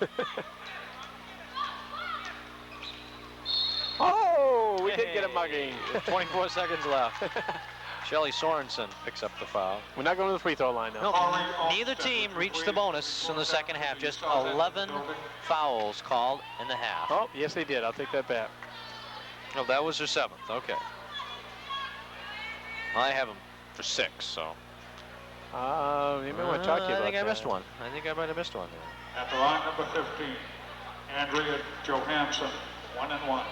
Oh, we did get a mugging. 24 seconds left. Shelley Sorensen picks up the foul. We're not going to the free throw line now. No, neither team reached the bonus in the second half. Just 11 fouls called in the half. Oh, yes, they did. I'll take that back. No, that was their 7th. Okay. I have them for 6, so. You may want to talk to you about I think that. I missed one. I think I might have missed one there. At the line, number 15, Andrea Johansson, 1-1.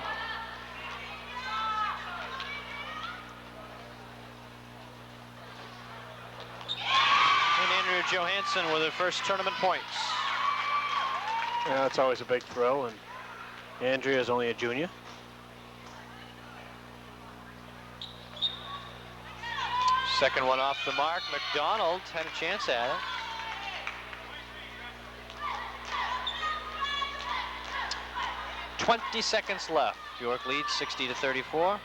And Andrea Johansson with her first tournament points. Yeah, that's always a big thrill, and Andrea's only a junior. Second one off the mark. McDonald had a chance at it. .20 seconds left. York leads 60-34.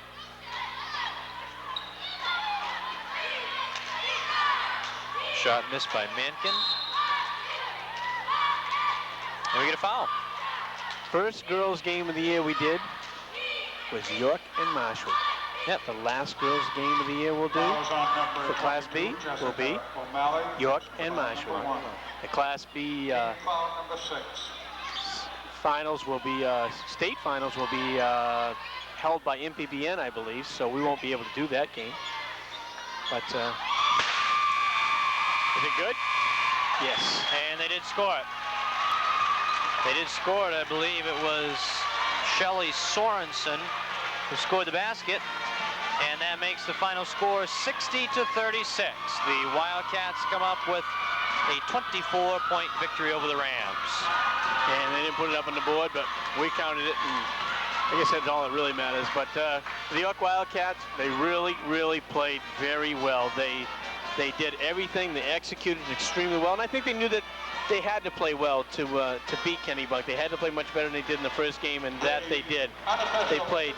Shot missed by Mankin. And we get a foul. First girls game of the year we did was York and Marshwood. Yep. The last girls game of the year we'll do for Class B will be York and Marshwood. The Class B finals will be, state finals will be held by MPBN, I believe, so we won't be able to do that game. But, is it good? Yes. And they did score it. They did score it. I believe it was Shelley Sorensen who scored the basket. And that makes the final score 60-36. The Wildcats come up with a 24-point victory over the Rams. And they didn't put it up on the board, but we counted it, and I guess that's all that really matters. But the York Wildcats, they really played very well. They did everything. They executed extremely well, and I think they knew that they had to play well to beat Kennebunk. They had to play much better than they did in the first game, and that they did. They played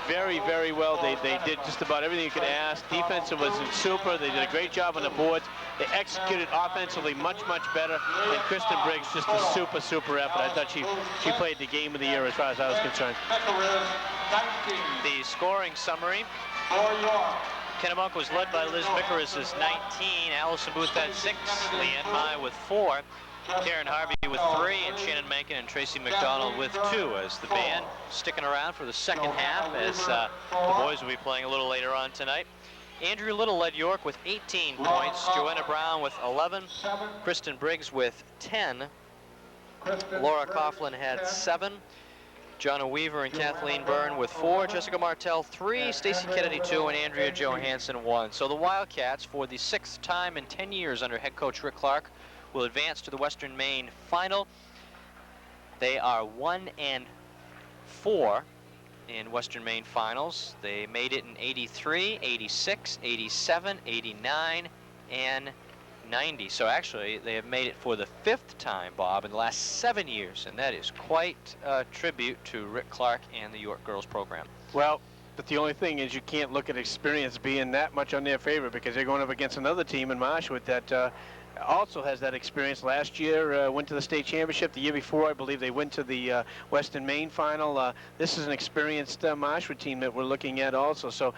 very well. They did just about everything you could ask. Defensive was super. They did a great job on the boards. They executed offensively much better. And Kristen Briggs, just a super effort. I thought she played the game of the year as far as I was concerned. The scoring summary. Kennebunk was led by Liz Mickeris' 19, Allison Booth had 6, Leanne Mai with 4, Karen Harvey with 3, and Shannon Menken and Tracy McDonald with 2, as the band sticking around for the second half, as the boys will be playing a little later on tonight. Andrea Little led York with 18 points, Joanna Brown with 11, Kristen Briggs with 10, Laura Coughlin had 7, Jonna Weaver and Kathleen Byrne with 4, Jessica Martell 3, Stacy Kennedy 2, and Andrea Johansson 1. So the Wildcats, for the 6th time in 10 years under head coach Rick Clark, will advance to the Western Maine final. They are 1-4 in Western Maine finals. They made it in 83, 86, 87, 89, and 90. So actually, they have made it for the 5th time, Bob, in the last 7 years, and that is quite a tribute to Rick Clark and the York girls program. Well, but the only thing is you can't look at experience being that much on their favor, because they're going up against another team in Marshwood that also has that experience. Last year went to the state championship. The year before, I believe they went to the Western Maine final. This is an experienced Marshwood team that we're looking at also. So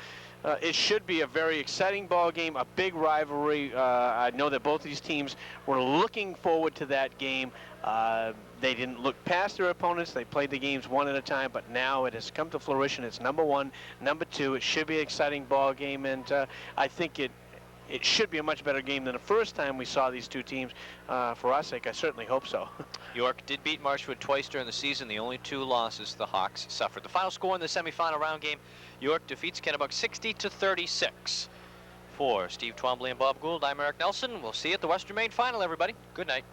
it should be a very exciting ball game, a big rivalry. I know that both these teams were looking forward to that game. They didn't look past their opponents. They played the games one at a time, but now it has come to fruition. It's number 1, number 2. It should be an exciting ball game, and I think it should be a much better game than the first time we saw these two teams. For our sake, I certainly hope so. York did beat Marshwood twice during the season. The only 2 losses the Hawks suffered. The final score in the semifinal round game, York defeats Kennebunk 60-36. For Steve Twombly and Bob Gould, I'm Eric Nelson. We'll see you at the Western Maine final, everybody. Good night.